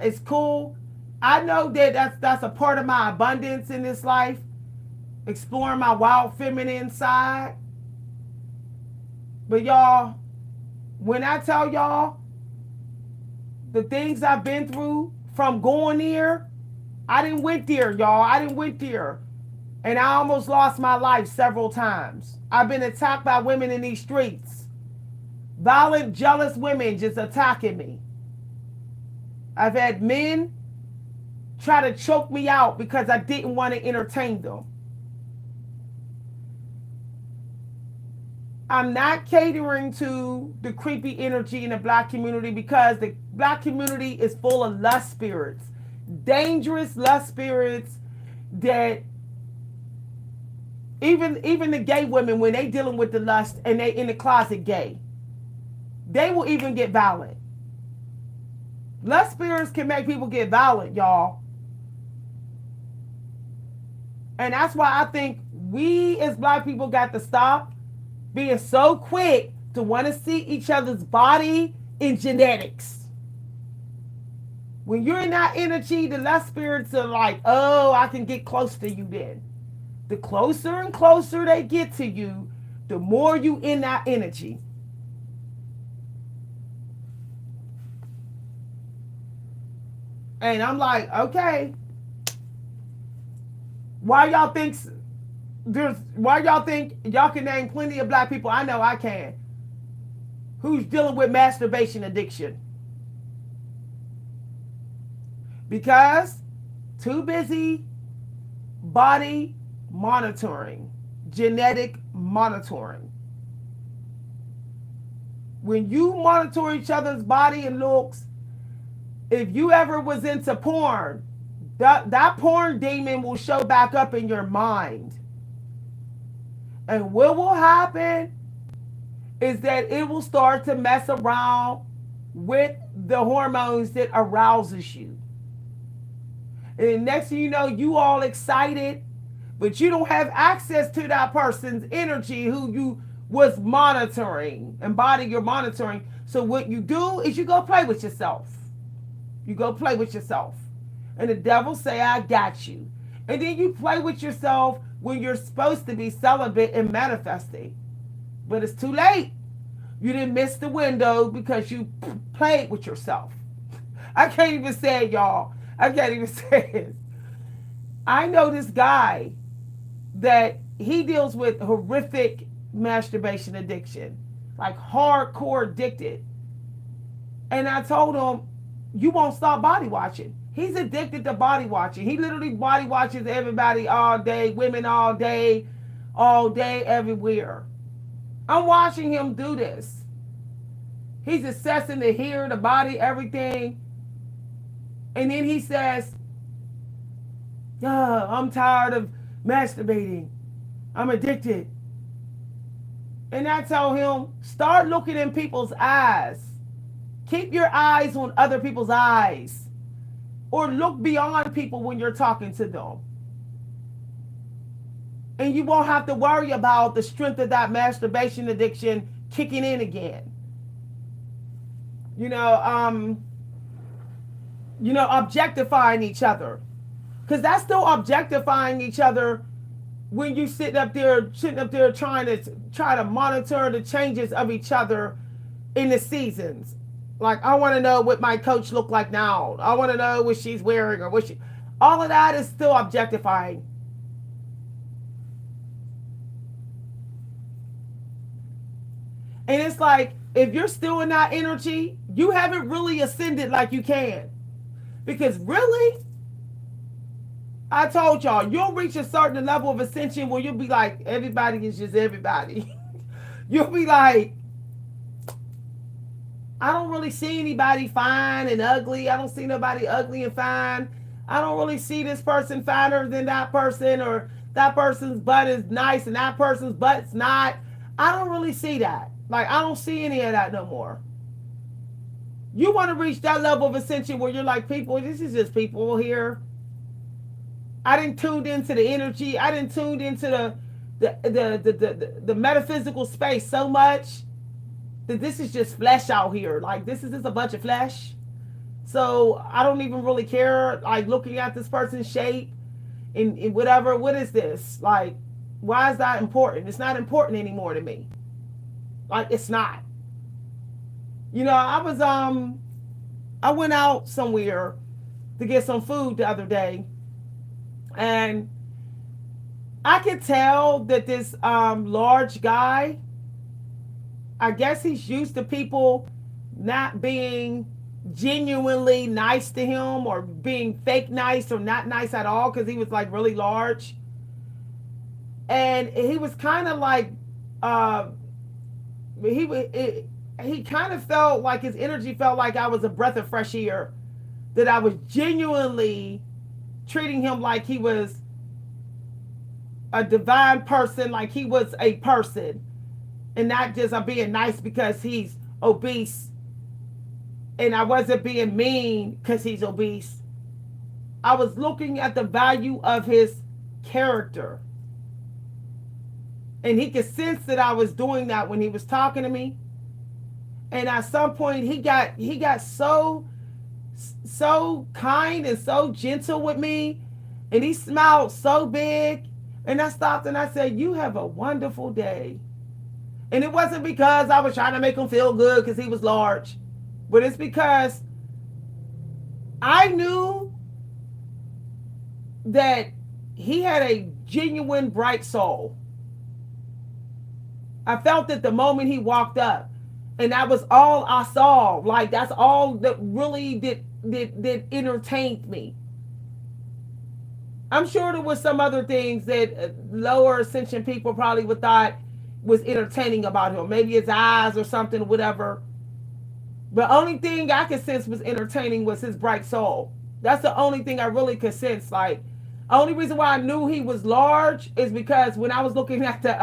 It's cool. I know that that's a part of my abundance in this life, exploring my wild feminine side. But y'all, when I tell y'all the things I've been through from going there, I didn't went there, y'all. I didn't went there. And I almost lost my life several times. I've been attacked by women in these streets. Violent, jealous women just attacking me. I've had men try to choke me out because I didn't want to entertain them. I'm not catering to the creepy energy in the black community because the black community is full of lust spirits, dangerous lust spirits that even the gay women, when they dealing with the lust and they in the closet gay, they will even get violent. Lust spirits can make people get violent, y'all. And that's why I think we as black people got to stop being so quick to want to see each other's body in genetics. When you're in that energy, the lust spirits are like, oh, I can get close to you then. The closer and closer they get to you, the more you in that energy. And I'm like, okay, why y'all think y'all can name plenty of black people, I know I can, who's dealing with masturbation addiction? Because too busy body monitoring, genetic monitoring. When you monitor each other's body and looks, if you ever was into porn, that porn demon will show back up in your mind. And what will happen is that it will start to mess around with the hormones that arouses you. And the next thing you know, you all excited, but you don't have access to that person's energy who you was monitoring and body you're monitoring. So what you do is you go play with yourself. You go play with yourself. And the devil say, I got you. And then you play with yourself when you're supposed to be celibate and manifesting. But it's too late. You didn't miss the window because you played with yourself. I can't even say it, y'all. I can't even say it. I know this guy that he deals with horrific masturbation addiction, like hardcore addicted. And I told him, you won't stop body watching. He's addicted to body watching. He literally body watches everybody all day, women all day, everywhere. I'm watching him do this. He's assessing the hair, the body, everything. And then he says, I'm tired of masturbating. I'm addicted. And I tell him, start looking in people's eyes. Keep your eyes on other people's eyes. Or look beyond people when you're talking to them. And you won't have to worry about the strength of that masturbation addiction kicking in again. Objectifying each other. Because that's still objectifying each other when you sitting up there trying to monitor the changes of each other in the seasons. Like, I want to know what my coach look like now. I want to know what she's wearing or what she... All of that is still objectifying. And it's like, if you're still in that energy, you haven't really ascended like you can. Because really, I told y'all, you'll reach a certain level of ascension where you'll be like, everybody is just everybody. You'll be like, I don't really see anybody fine and ugly. I don't see nobody ugly and fine. I don't really see this person finer than that person, or that person's butt is nice and that person's butt's not. I don't really see that. Like, I don't see any of that no more. You want to reach that level of ascension where you're like, people, this is just people here. I didn't tune into the energy. I didn't tune into the metaphysical space so much that this is just flesh out here. Like, this is just a bunch of flesh. So I don't even really care, like, looking at this person's shape and whatever. What is this? Like, why is that important? It's not important anymore to me. Like, it's not. You know, I went out somewhere to get some food the other day, and I could tell that this large guy, I guess he's used to people not being genuinely nice to him, or being fake nice or not nice at all, because he was like really large. And he was kind of like, he kind of felt like his energy felt like I was a breath of fresh air, that I was genuinely treating him like he was a divine person, like he was a person, and not just I'm being nice because he's obese, and I wasn't being mean because he's obese. I was looking at the value of his character, and he could sense that I was doing that when he was talking to me. And at some point he got so kind and so gentle with me, and he smiled so big, and I stopped and I said, "You have a wonderful day." And it wasn't because I was trying to make him feel good because he was large, but it's because I knew that he had a genuine bright soul. I felt it the moment he walked up. And that was all I saw. Like, that's all that really did entertained me. I'm sure there was some other things that lower ascension people probably would thought was entertaining about him. Maybe his eyes or something, whatever. The only thing I could sense was entertaining was his bright soul. That's the only thing I really could sense. Like, only reason why I knew he was large is because when I was looking at the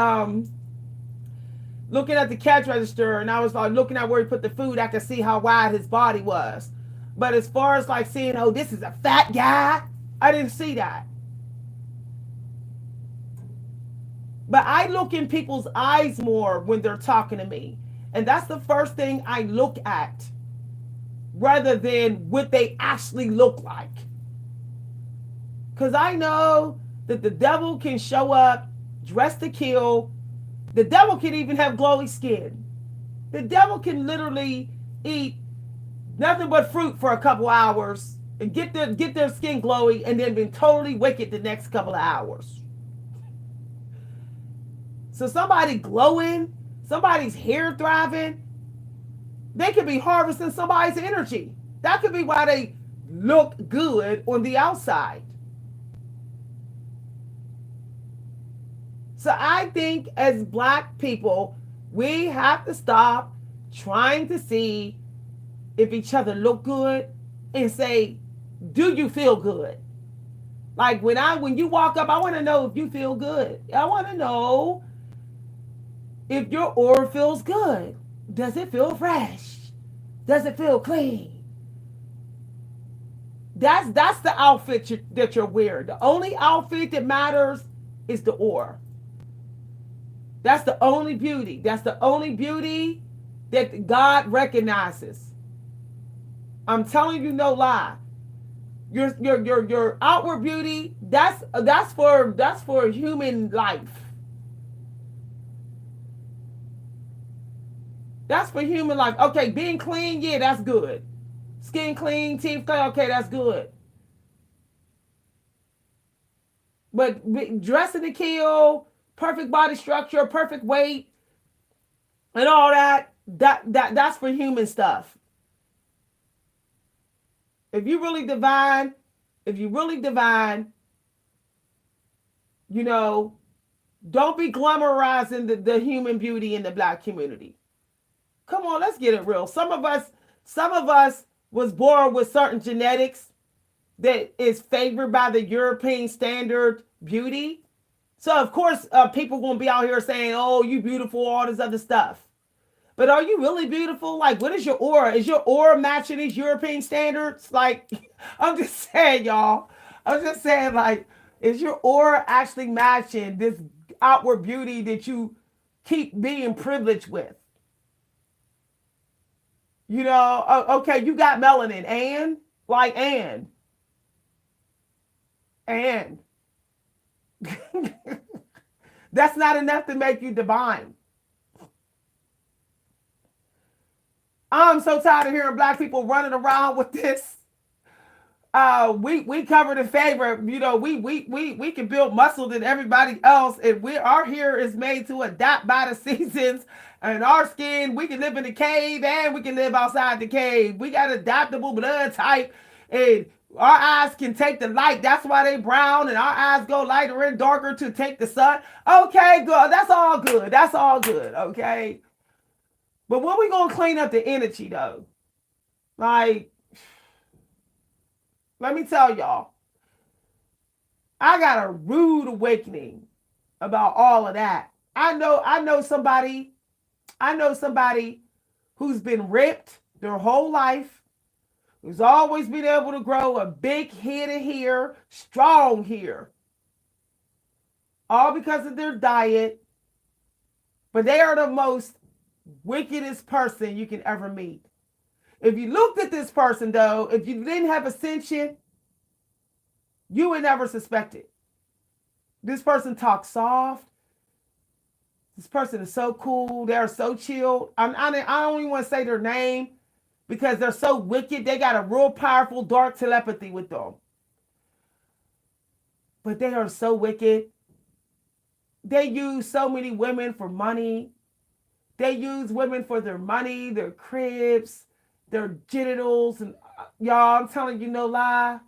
cash register, and I was like looking at where he put the food, I could see how wide his body was. But as far as like seeing, oh, this is a fat guy, I didn't see that. But I look in people's eyes more when they're talking to me. And that's the first thing I look at, rather than what they actually look like. Because I know that the devil can show up dressed to kill. The devil can even have glowy skin. The devil can literally eat nothing but fruit for a couple hours and get their skin glowy, and then be totally wicked the next couple of hours. So somebody glowing, somebody's hair thriving, they could be harvesting somebody's energy. That could be why they look good on the outside. So I think as Black people, we have to stop trying to see if each other look good and say, do you feel good? Like when you walk up, I want to know if you feel good. I want to know if your aura feels good. Does it feel fresh? Does it feel clean? That's the outfit that you're wearing. The only outfit that matters is the aura. That's the only beauty. That's the only beauty that God recognizes. I'm telling you, no lie. Your outward beauty, that's for human life. That's for human life. Okay, being clean, yeah, that's good. Skin clean, teeth clean, okay, that's good. But dressing to kill, perfect body structure, perfect weight, and all that's for human stuff. If you're really divine, you know, don't be glamorizing the human beauty in the Black community. Come on, let's get it real. Some of us was born with certain genetics that is favored by the European standard beauty. So of course, people gonna be out here saying, "Oh, you beautiful," all this other stuff. But are you really beautiful? Like, what is your aura? Is your aura matching these European standards? Like, I'm just saying, y'all. I'm just saying, like, is your aura actually matching this outward beauty that you keep being privileged with? You know, okay, you got melanin, and like, and that's not enough to make you divine. I'm so tired of hearing black people running around with this. We covered in favor. You know, we can build muscle than everybody else, and our hair is made to adapt by the seasons. And our skin, we can live in the cave and we can live outside the cave. We got adaptable blood type, and our eyes can take the light. That's why they brown, and our eyes go lighter and darker to take the sun. Okay, good. That's all good. That's all good. Okay, but when we gonna clean up the energy though? Like, let me tell y'all, I got a rude awakening about all of that. I know somebody who's been ripped their whole life, who's always been able to grow a big head of hair, strong hair, all because of their diet. But they are the most wickedest person you can ever meet. If you looked at this person, though, if you didn't have ascension, you would never suspect it. This person talks soft. This person is so cool. They're so chill. I don't even want to say their name because they're so wicked. They got a real powerful dark telepathy with them. But they are so wicked. They use so many women for money. They use women for their money, their cribs, their genitals. And y'all, I'm telling you no lie.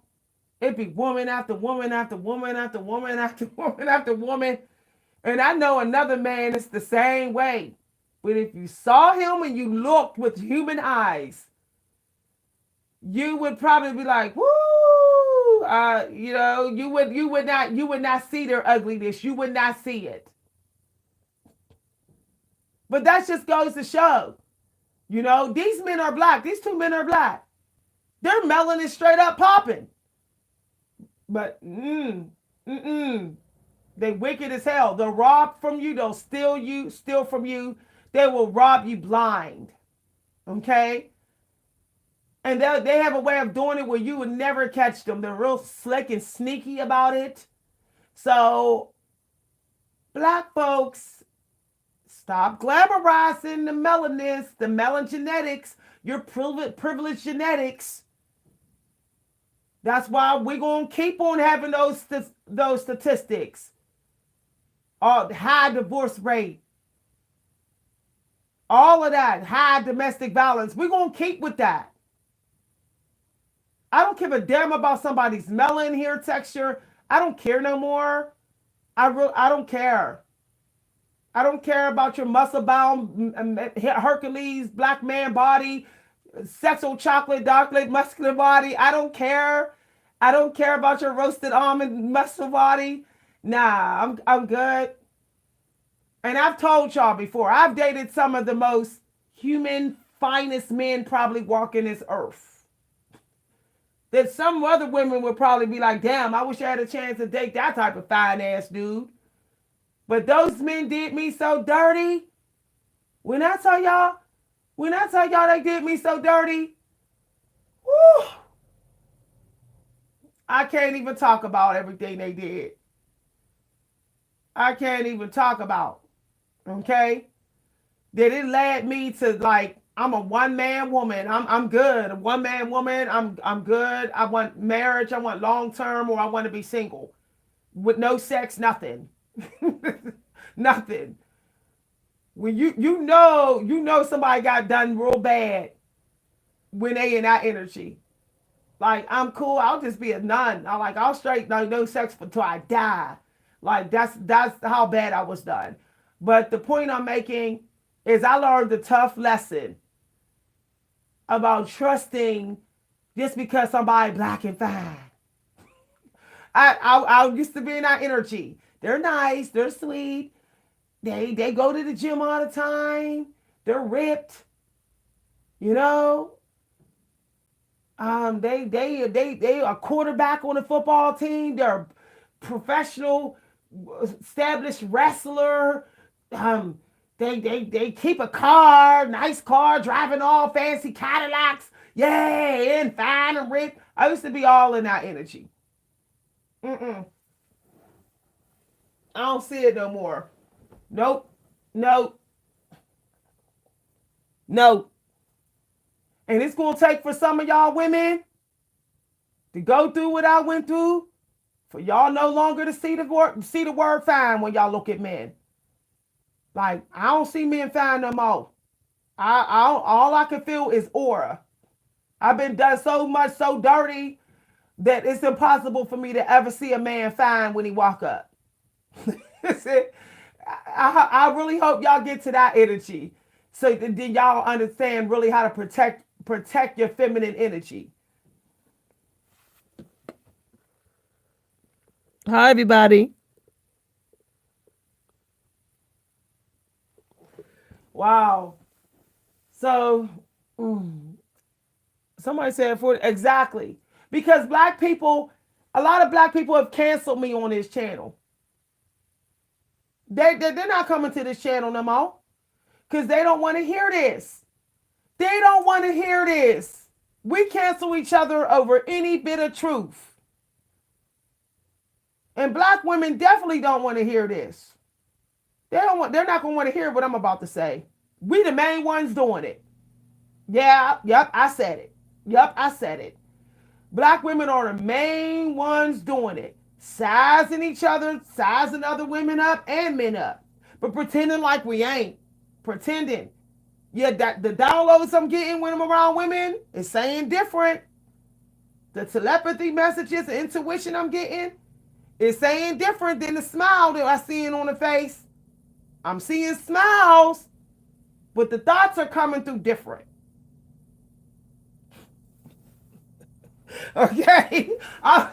It'd be woman after woman after woman after woman after woman after woman. And I know another man is the same way. But if you saw him and you looked with human eyes, you would probably be like, "Woo!" You would not see their ugliness. You would not see it. But that just goes to show, these men are black. These two men are black. Their melanin is straight up popping. But they wicked as hell. They'll rob from you. They'll steal from you. They will rob you blind. Okay? And they have a way of doing it where you would never catch them. They're real slick and sneaky about it. So, black folks, stop glamorizing the melanin, the melon genetics, your privileged genetics. That's why we're going to keep on having those statistics. High divorce rate. All of that. High domestic violence. We're going to keep with that. I don't give a damn about somebody's melanin hair texture. I don't care no more. I don't care. I don't care about your muscle-bound Hercules black man body, sexual chocolate, dark-lit muscular body. I don't care. I don't care about your roasted almond muscle body. Nah, I'm good. And I've told y'all before, I've dated some of the most human, finest men probably walking this earth. That some other women would probably be like, damn, I wish I had a chance to date that type of fine ass dude. But those men did me so dirty. When I tell y'all they did me so dirty, whew, I can't even talk about everything they did. I can't even talk about. Okay? That it led me to like, I'm a one-man woman. I'm good. A one-man woman. I'm good. I want marriage. I want long-term, or I want to be single. With no sex, nothing. Nothing. When you know somebody got done real bad when they in that energy. Like, I'm cool. I'll just be a nun. I'll straight no sex until I die. Like that's how bad I was done. But the point I'm making, is I learned the tough lesson about trusting just because somebody black and fine. I used to be in that energy. They're nice, they're sweet, they go to the gym all the time, they're ripped, you know. They are quarterback on the football team. They're a professional, established wrestler. Um, they keep a car, nice car, driving all fancy Cadillacs. Yay, and fine and rich. I used to be all in that energy. Mm-mm. I don't see it no more. Nope. Nope. Nope. And it's gonna take for some of y'all women to go through what I went through, for y'all no longer to see the word fine when y'all look at men. Like, I don't see men fine no more. All I can feel is aura. I've been done so much, so dirty that it's impossible for me to ever see a man fine when he walk up. I really hope y'all get to that energy, so then y'all understand really how to protect your feminine energy. Hi, everybody. Wow. So, somebody said for exactly, because black people, a lot of black people have canceled me on this channel. They're not coming to this channel no more because they don't want to hear this. They don't want to hear this. We cancel each other over any bit of truth. And black women definitely don't want to hear this. They're not going to want to hear what I'm about to say. We the main ones doing it. Yeah, yep, I said it. Yep, I said it. Black women are the main ones doing it. Sizing each other, sizing other women up and men up. But pretending like we ain't. Pretending. Yeah, that the downloads I'm getting when I'm around women is saying different. The telepathy messages, the intuition I'm getting is saying different than the smile that I seeing on the face. I'm seeing smiles, but the thoughts are coming through different. Okay? I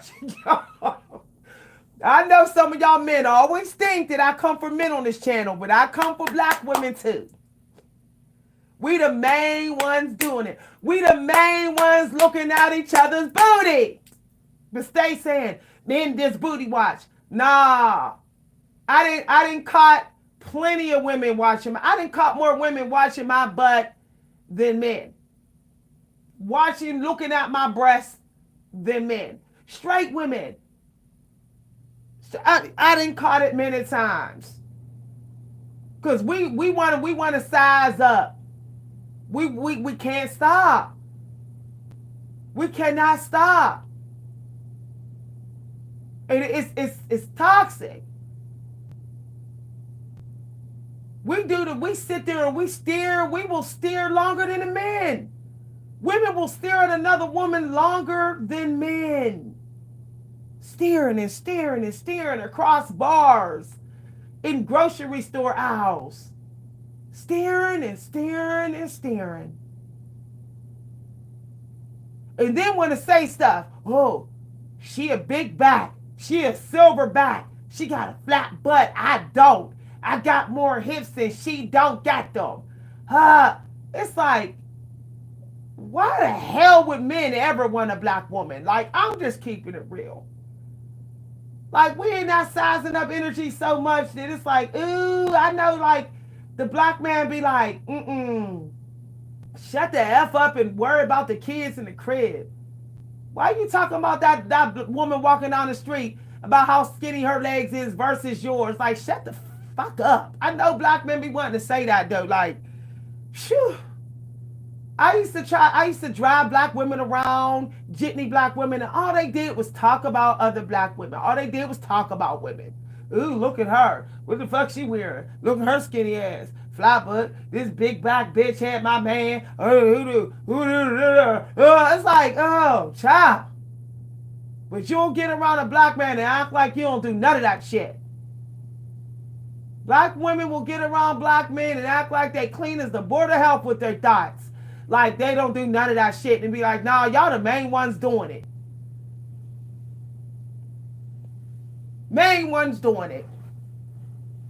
know some of y'all men always think that I come for men on this channel, but I come for black women too. We the main ones doing it. We the main ones looking at each other's booty. But stay saying, men, this booty watch. Nah. I didn't caught plenty of women watching. I didn't caught more women watching my butt than men. Looking at my breasts than men. Straight women. I didn't caught it many times. Cause we want to size up. We can't stop. We cannot stop. And it's toxic. We sit there and we steer. We will steer longer than the men. Women will stare at another woman longer than men. Steering and staring and staring across bars, in grocery store aisles. Staring and staring and staring. And then want to say stuff. Oh, she a big back. She a silver back. She got a flat butt. I don't. I got more hips than she don't got them. It's like, why the hell would men ever want a black woman? Like, I'm just keeping it real. Like, we ain't not sizing up energy so much that it's like, ooh, I know, like, the black man be like, shut the F up and worry about the kids in the crib. Why are you talking about that woman walking down the street about how skinny her legs is versus yours? Like, shut the fuck up. I know black men be wanting to say that, though. Like, phew. I used to drive black women around, jitney black women, and all they did was talk about other black women. All they did was talk about women. Ooh, look at her. What the fuck she wearing? Look at her skinny ass. Flat butt. This big black bitch had my man. It's like, oh, child. But you don't get around a black man and act like you don't do none of that shit. Black women will get around black men and act like they clean as the board of health with their thoughts. Like they don't do none of that shit and be like, nah, y'all the main ones doing it. Main ones doing it.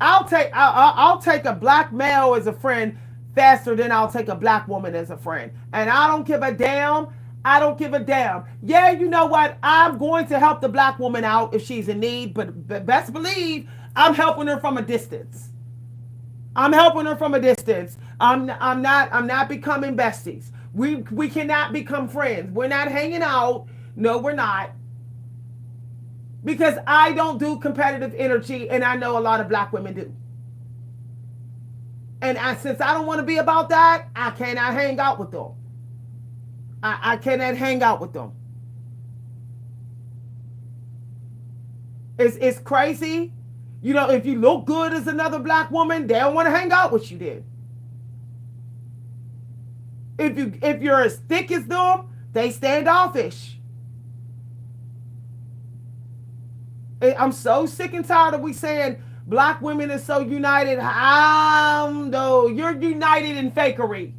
I'll take a black male as a friend faster than I'll take a black woman as a friend. And I don't give a damn. I don't give a damn. Yeah, you know what? I'm going to help the black woman out if she's in need, but best believe I'm helping her from a distance. I'm helping her from a distance. I'm not becoming besties. We cannot become friends. We're not hanging out. No, we're not. Because I don't do competitive energy, and I know a lot of black women do. And since I don't want to be about that, I cannot hang out with them. I cannot hang out with them. It's crazy. You know, if you look good as another black woman, they don't want to hang out with you then. If you're as thick as them, they standoffish. I'm so sick and tired of we saying black women are so united. No, you're united in fakery.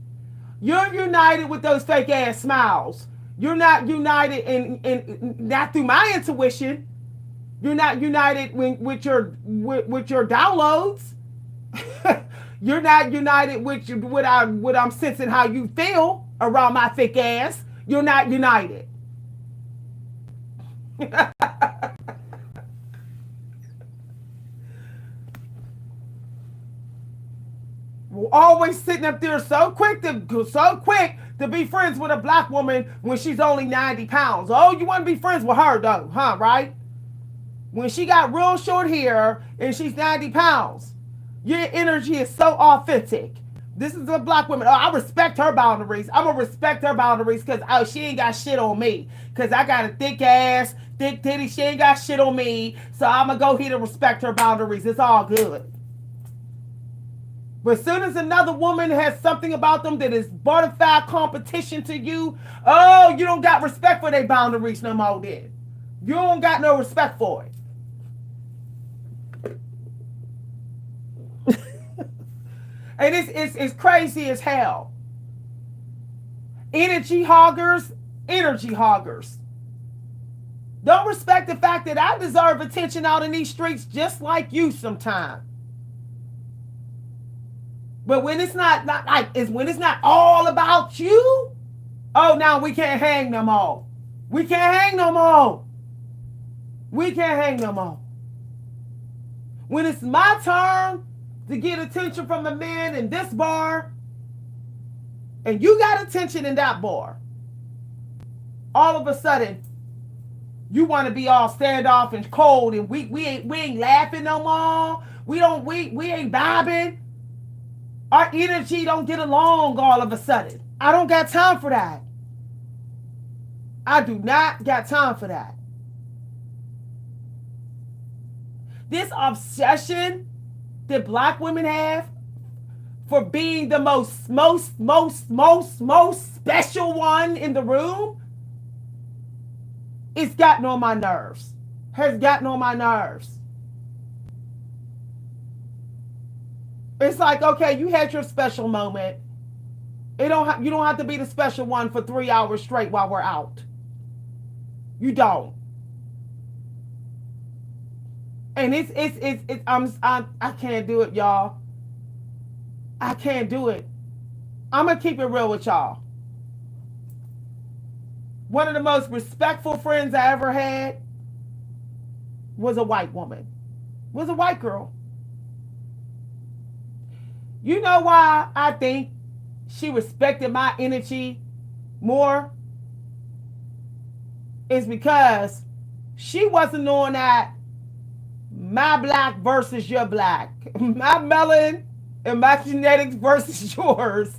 You're united with those fake ass smiles. You're not united in not through my intuition. You're not united with your downloads. You're not united with what I'm sensing how you feel around my thick ass. You're not united. Always sitting up there so quick to be friends with a black woman when she's only 90 pounds. Oh, you want to be friends with her though, huh? Right? When she got real short hair and she's 90 pounds, your energy is so authentic. This is a black woman. Oh, I respect her boundaries. I'm gonna respect her boundaries because she ain't got shit on me. Because I got a thick ass, thick titty. She ain't got shit on me. So I'm gonna go here to respect her boundaries. It's all good. But as soon as another woman has something about them that is bona fide competition to you, oh, you don't got respect for their boundaries no more then. You don't got no respect for it. And it's crazy as hell. Energy hoggers. Don't respect the fact that I deserve attention out in these streets just like you sometimes. But when it's not when it's not all about you, oh, now we can't hang no more. We can't hang no more. We can't hang no more. When it's my turn to get attention from a man in this bar, and you got attention in that bar, all of a sudden, you want to be all standoff and cold, and we ain't laughing no more. We ain't vibing. Our energy don't get along all of a sudden. I don't got time for that. I do not got time for that. This obsession that black women have for being the most special one in the room, it's gotten on my nerves. Has gotten on my nerves. It's like, okay, you had your special moment. You don't have to be the special one for 3 hours straight while we're out. You don't. And I can't do it, y'all. I can't do it. I'm gonna keep it real with y'all. One of the most respectful friends I ever had was a white woman. Was a white girl. You know why I think she respected my energy more? Is because she wasn't on that my black versus your black, my melon and my genetics versus yours.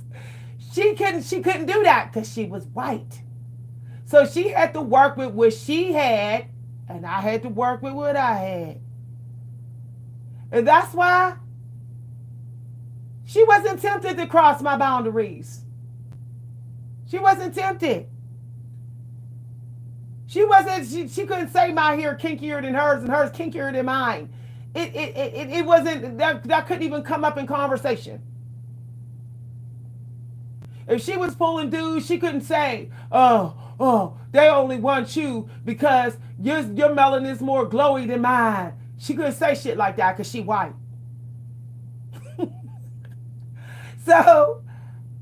She couldn't do that because she was white. So she had to work with what she had, and I had to work with what I had. And that's why she wasn't tempted to cross my boundaries. She wasn't tempted. She couldn't say my hair kinkier than hers and hers kinkier than mine. It wasn't that couldn't even come up in conversation. If she was pulling dudes, she couldn't say, oh, they only want you because your melanin is more glowy than mine. She couldn't say shit like that because she white. So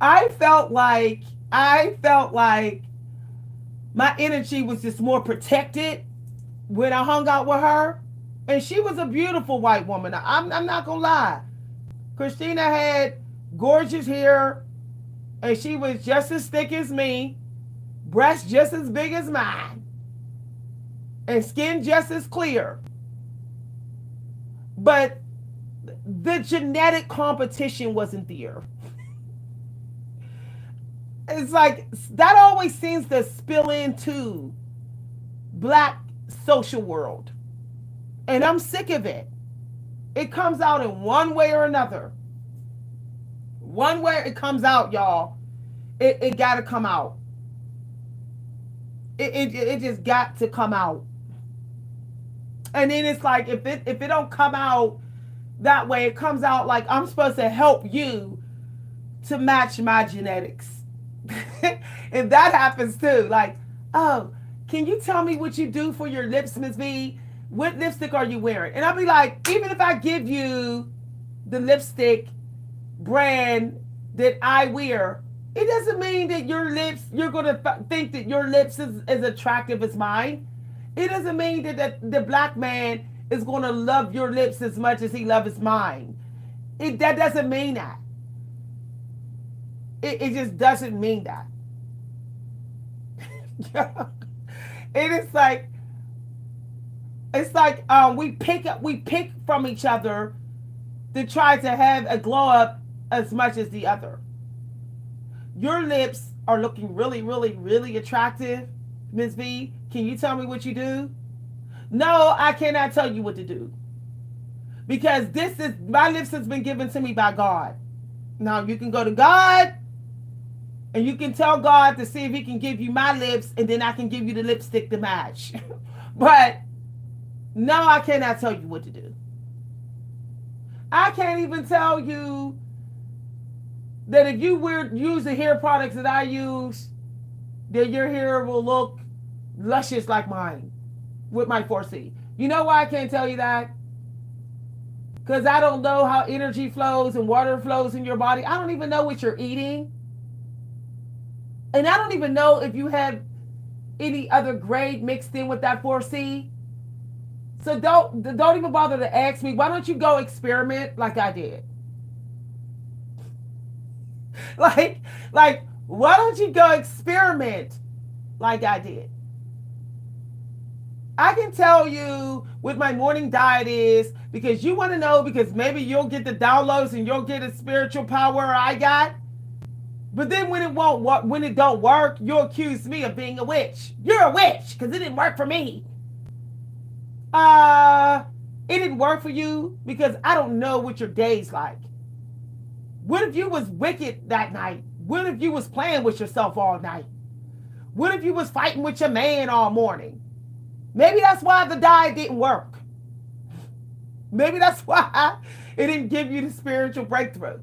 I felt like my energy was just more protected when I hung out with her. And she was a beautiful white woman. I'm not gonna lie. Christina had gorgeous hair, and she was just as thick as me, breasts just as big as mine, and skin just as clear. But the genetic competition wasn't there. It's like that always seems to spill into black social world. And I'm sick of it. It comes out in one way or another. One way it comes out, y'all. It got to come out. It just got to come out. And then it's like if it don't come out that way, it comes out like I'm supposed to help you to match my genetics. And that happens too. Like, oh, can you tell me what you do for your lips, Miss V? What lipstick are you wearing? And I'll be like, even if I give you the lipstick brand that I wear, it doesn't mean that your lips, you're going to think that your lips is as attractive as mine. It doesn't mean that the black man is going to love your lips as much as he loves mine. That doesn't mean that. It just doesn't mean that. And it's like we pick from each other to try to have a glow up as much as the other. Your lips are looking really, really, really attractive, Ms. V. Can you tell me what you do? No, I cannot tell you what to do. Because my lips has been given to me by God. Now you can go to God and you can tell God to see if he can give you my lips, and then I can give you the lipstick to match. But no, I cannot tell you what to do. I can't even tell you that if you use the hair products that I use, that your hair will look luscious like mine with my 4C. You know why I can't tell you that? Because I don't know how energy flows and water flows in your body. I don't even know what you're eating. And I don't even know if you have any other grade mixed in with that 4C. So don't even bother to ask me. Why don't you go experiment like I did? Like, why don't you go experiment like I did? I can tell you what my morning diet is because you want to know, because maybe you'll get the downloads and you'll get a spiritual power I got. But then when it don't work, you'll accuse me of being a witch. You're a witch because it didn't work for me. It didn't work for you because I don't know what your day's like. What if you was wicked that night? What if you was playing with yourself all night? What if you was fighting with your man all morning? Maybe that's why the diet didn't work. Maybe that's why it didn't give you the spiritual breakthrough.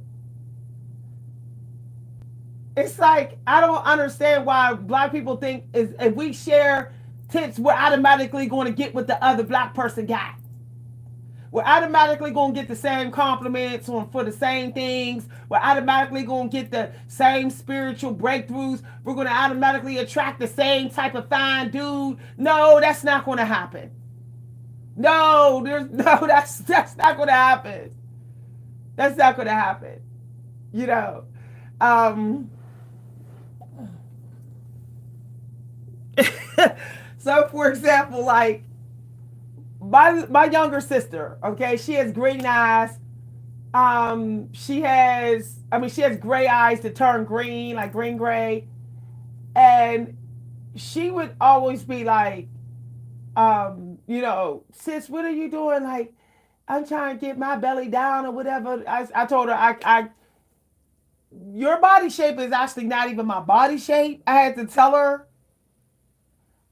It's like, I don't understand why black people think if we share tips, we're automatically going to get what the other black person got. We're automatically going to get the same compliments for the same things. We're automatically going to get the same spiritual breakthroughs. We're going to automatically attract the same type of fine dude. No, that's not going to happen. No, that's not going to happen. That's not going to happen. You know. So, for example, like my younger sister, okay, she has green eyes. She has gray eyes that turn green, like green gray, and she would always be like, sis, what are you doing? Like, I'm trying to get my belly down or whatever. I told her, your body shape is actually not even my body shape. I had to tell her.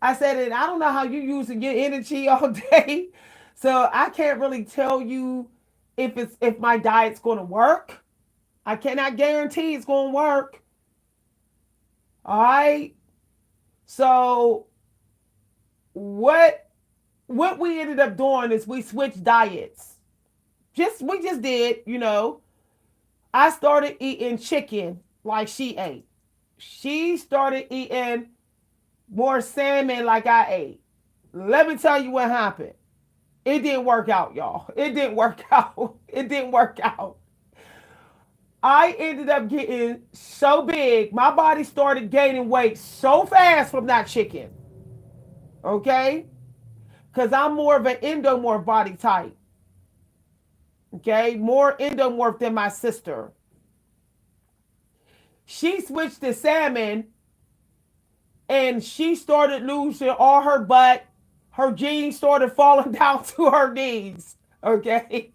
I said, and I don't know how you using your energy all day So I can't really tell you if my diet's going to work. I cannot guarantee it's going to work. All right. So what what we ended up doing is we switched diets. We just did, you know. I started eating chicken like she ate. She started eating more salmon like I ate. Let me tell you what happened. It didn't work out, y'all. It didn't work out. It didn't work out. I ended up getting so big. My body started gaining weight so fast from that chicken. Okay? Because I'm more of an endomorph body type. Okay? More endomorph than my sister. She switched to salmon and she started losing all her butt. Her jeans started falling down to her knees. Okay?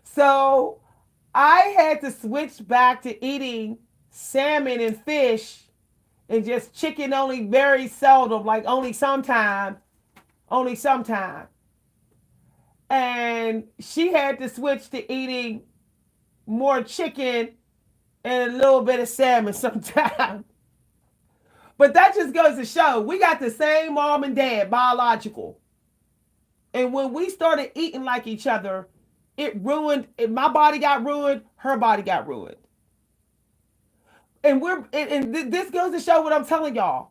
So I had to switch back to eating salmon and fish and just chicken only very seldom, like only sometime, only sometime. And she had to switch to eating more chicken and a little bit of salmon sometimes. But that just goes to show we got the same mom and dad, biological. And when we started eating like each other, it ruined. My body got ruined. Her body got ruined. And this goes to show what I'm telling y'all.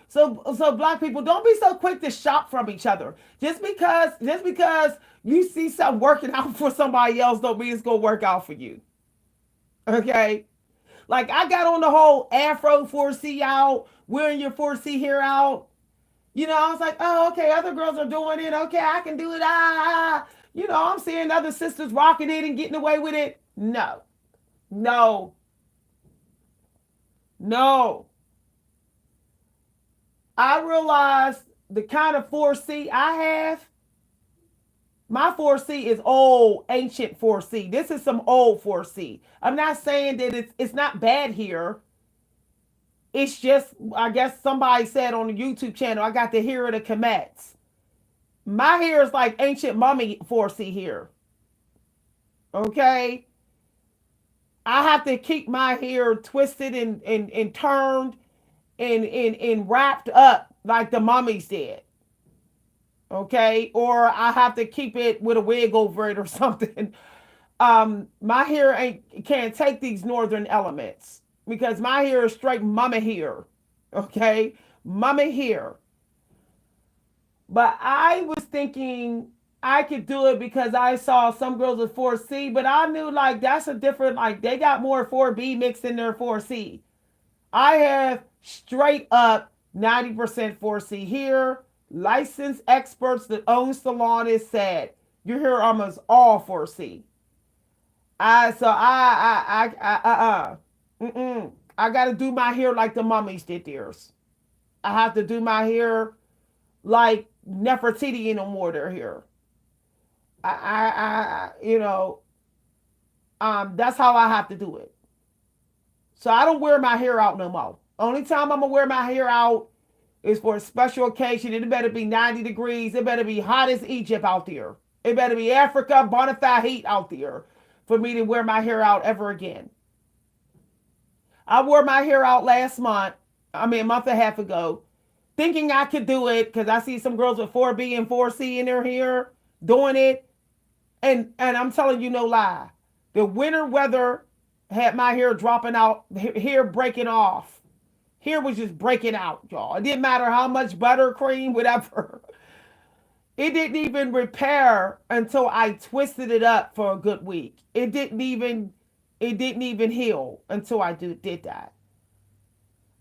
So black people, don't be so quick to shop from each other. Just because you see something working out for somebody else, don't mean it's gonna work out for you. Okay. Like I got on the whole Afro 4C out, wearing your 4C hair out. You know, I was like, oh, okay, other girls are doing it. Okay, I can do it. You know, I'm seeing other sisters rocking it and getting away with it. No, no, no. I realized the kind of 4C I have, my 4C is old, ancient 4C. This is some old 4C. I'm not saying that it's not bad here. It's just, I guess somebody said on the YouTube channel, I got to hear of the Komets. My hair is like ancient mummy 4C here. Okay? I have to keep my hair twisted and turned and wrapped up like the mummies did. Okay? Or I have to keep it with a wig over it or something. My hair can't take these northern elements because my hair is straight mama hair. Okay? Mama hair. But I was thinking I could do it because I saw some girls with 4C, but I knew like that's a different, like they got more 4B mixed in their 4C. I have straight up 90% 4C here. Licensed experts that own salons said your hair almost all 4C. I got to do my hair like the mummies did theirs. I have to do my hair like Nefertiti and them wore their hair. You know, that's how I have to do it. So I don't wear my hair out no more. Only time I'm gonna wear my hair out is for a special occasion. It better be 90 degrees. It better be hot as Egypt out there. It better be Africa, bonafide heat out there for me to wear my hair out ever again. I wore my hair out last month. I mean, a month and a half ago, thinking I could do it because I see some girls with 4B and 4C in their hair doing it. And I'm telling you no lie. The winter weather had my hair dropping out, hair breaking off. Hair was just breaking out, y'all. It didn't matter how much buttercream, whatever. It didn't even repair until I twisted it up for a good week. It didn't even heal until I did that.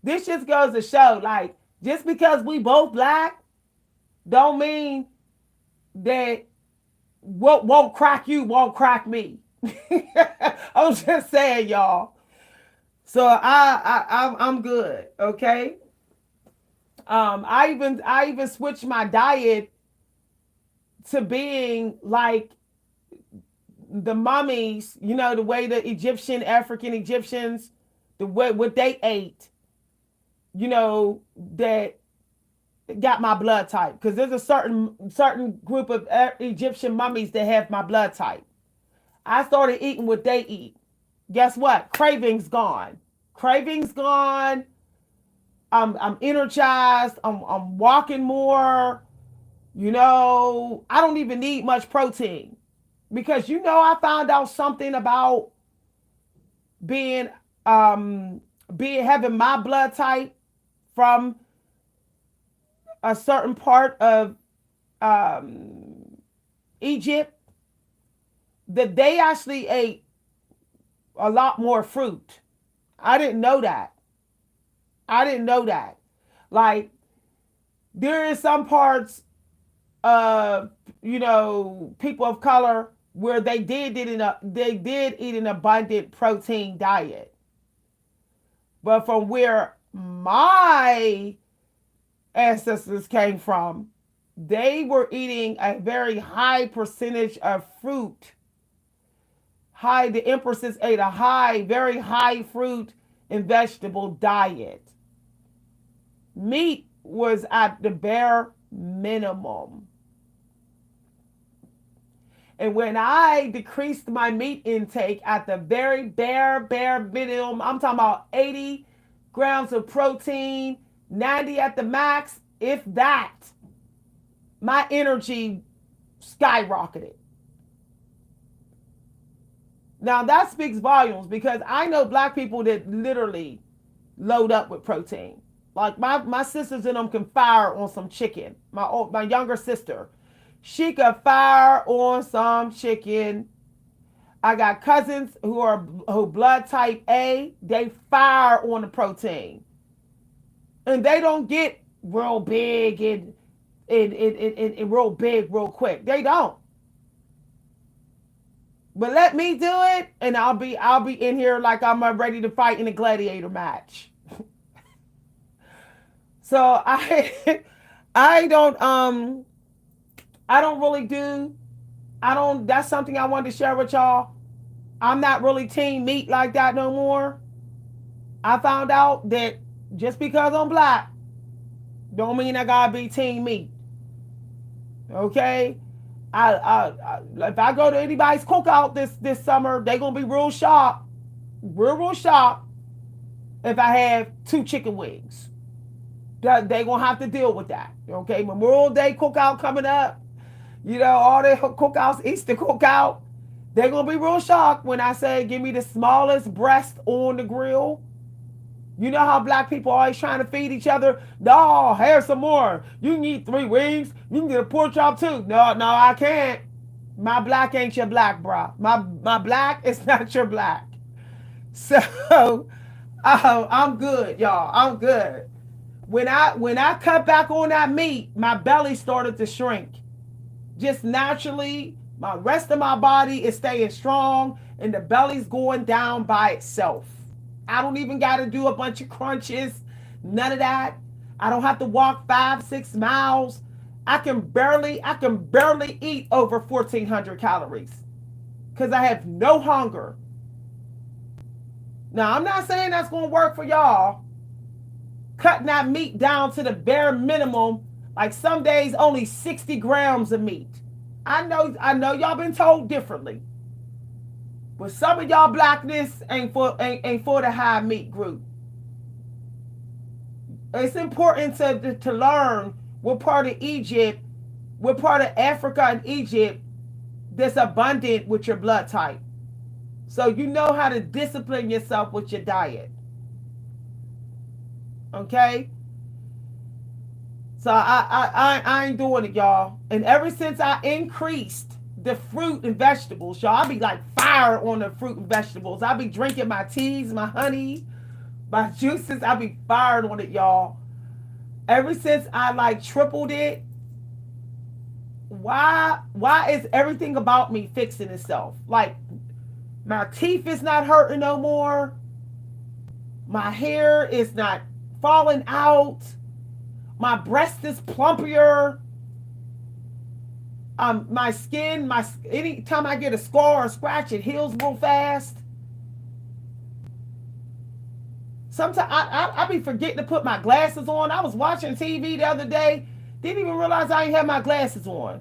This just goes to show, like, just because we both black, don't mean that what won't crack you won't crack me. I'm just saying, y'all. So I'm good. Okay. I even switched my diet to being like the mummies. You know, the way the African Egyptians, the way what they ate. You know that got my blood type, because there's a certain group of Egyptian mummies that have my blood type. I started eating what they eat. Guess what? Cravings gone. Cravings gone. I'm energized. I'm walking more. I don't even need much protein, because I found out something about being having my blood type from a certain part of um, Egypt, that they actually ate a lot more fruit. I didn't know that. I didn't know that. Like, there is some parts of people of color where they did eat an abundant protein diet, but from where my ancestors came from, they were eating a very high percentage of fruit. The empresses ate a very high fruit and vegetable diet. Meat was at the bare minimum. And when I decreased my meat intake at the very bare minimum, I'm talking about 80 grams of protein, 90 at the max, if that, my energy skyrocketed. Now that speaks volumes, because I know black people that literally load up with protein. Like my sisters and them can fire on some chicken. My younger sister, she could fire on some chicken. I got cousins who blood type A. They fire on the protein, and they don't get real big and real big real quick. They don't. But let me do it, and I'll be in here like I'm ready to fight in a gladiator match. So I don't really do. I don't. That's something I wanted to share with y'all. I'm not really team meat like that no more. I found out that just because I'm black, don't mean I gotta be team meat. Okay, if I go to anybody's cookout this summer, they gonna be real shocked, real shocked if I have 2 chicken wings. They gonna have to deal with that. Okay, Memorial Day cookout coming up. All the cookouts, Easter cookout. They're gonna be real shocked when I say, give me the smallest breast on the grill. You know how black people are always trying to feed each other? No, here's some more. You can eat 3 wings. You can get a pork chop too. No, I can't. My black ain't your black, bro. My black is not your black. So I'm good, y'all. I'm good. When I cut back on that meat, my belly started to shrink. Just naturally, my rest of my body is staying strong, and the belly's going down by itself. I don't even got to do a bunch of crunches, none of that. I don't have to walk 5-6 miles. I can barely eat over 1,400 calories because I have no hunger. Now, I'm not saying that's going to work for y'all. Cutting that meat down to the bare minimum, like some days only 60 grams of meat. I know y'all been told differently. But some of y'all blackness ain't for the high meat group. It's important to learn what part of Egypt, what part of Africa and Egypt that's abundant with your blood type. So you know how to discipline yourself with your diet. Okay? So I ain't doing it, y'all. And ever since I increased the fruit and vegetables, y'all, I be like fire on the fruit and vegetables. I be drinking my teas, my honey, my juices. I be fired on it, y'all. Ever since I like tripled it, why is everything about me fixing itself? Like, my teeth is not hurting no more. My hair is not falling out. My breast is plumpier. My skin, anytime I get a scar or scratch, it heals real fast. Sometimes I be forgetting to put my glasses on. I was watching TV the other day, didn't even realize I ain't had my glasses on.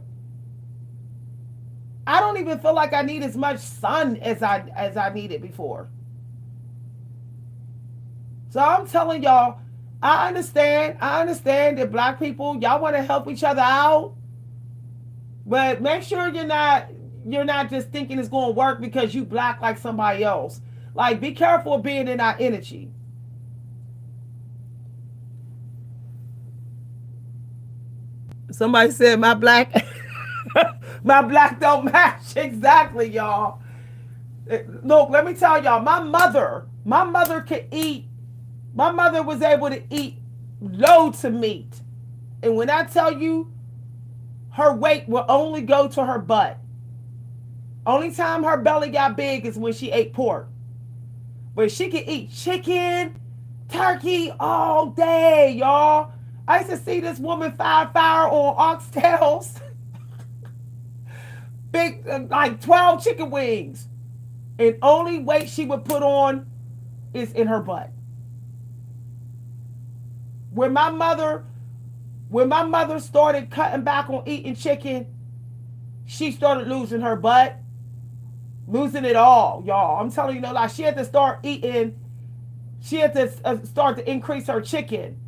I don't even feel like I need as much sun as I needed before. So I'm telling y'all, I understand that black people, y'all want to help each other out, but make sure you're not just thinking it's going to work because you black like somebody else. Like, be careful of being in our energy. Somebody said my black my black don't match. Exactly, y'all. Look, let me tell y'all, my mother could eat. My mother was able to eat loads of meat. And when I tell you, her weight will only go to her butt. Only time her belly got big is when she ate pork. But she could eat chicken, turkey all day, y'all. I used to see this woman fire on oxtails, big, like 12 chicken wings. And only weight she would put on is in her butt. When my mother, when my mother started cutting back on eating chicken, she started losing her butt, losing it all, y'all. I'm telling you, like she had to start eating. She had to start to increase her chicken.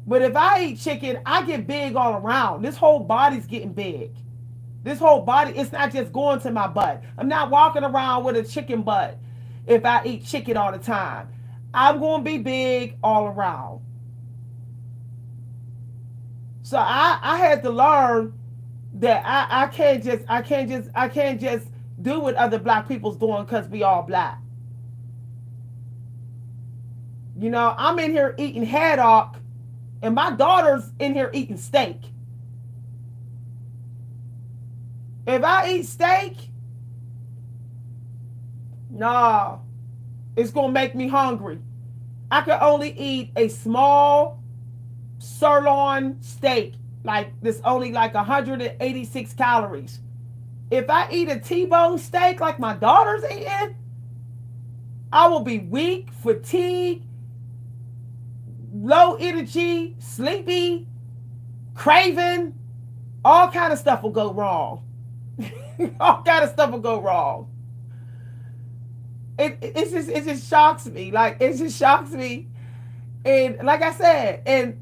But if I eat chicken, I get big all around. This whole body's getting big. This whole body, it's not just going to my butt. I'm not walking around with a chicken butt if I eat chicken all the time. I'm going to be big all around. So I had to learn that I can't just do what other black people's doing because we all black. I'm in here eating haddock, and my daughter's in here eating steak. If I eat steak, nah, it's gonna make me hungry. I can only eat a small sirloin steak, like this, only like 186 calories. If I eat a T-bone steak like my daughter's eating, I will be weak, fatigued, low energy, sleepy, craving. All kind of stuff will go wrong. All kind of stuff will go wrong. It just shocks me. Like, it just shocks me. And like I said, and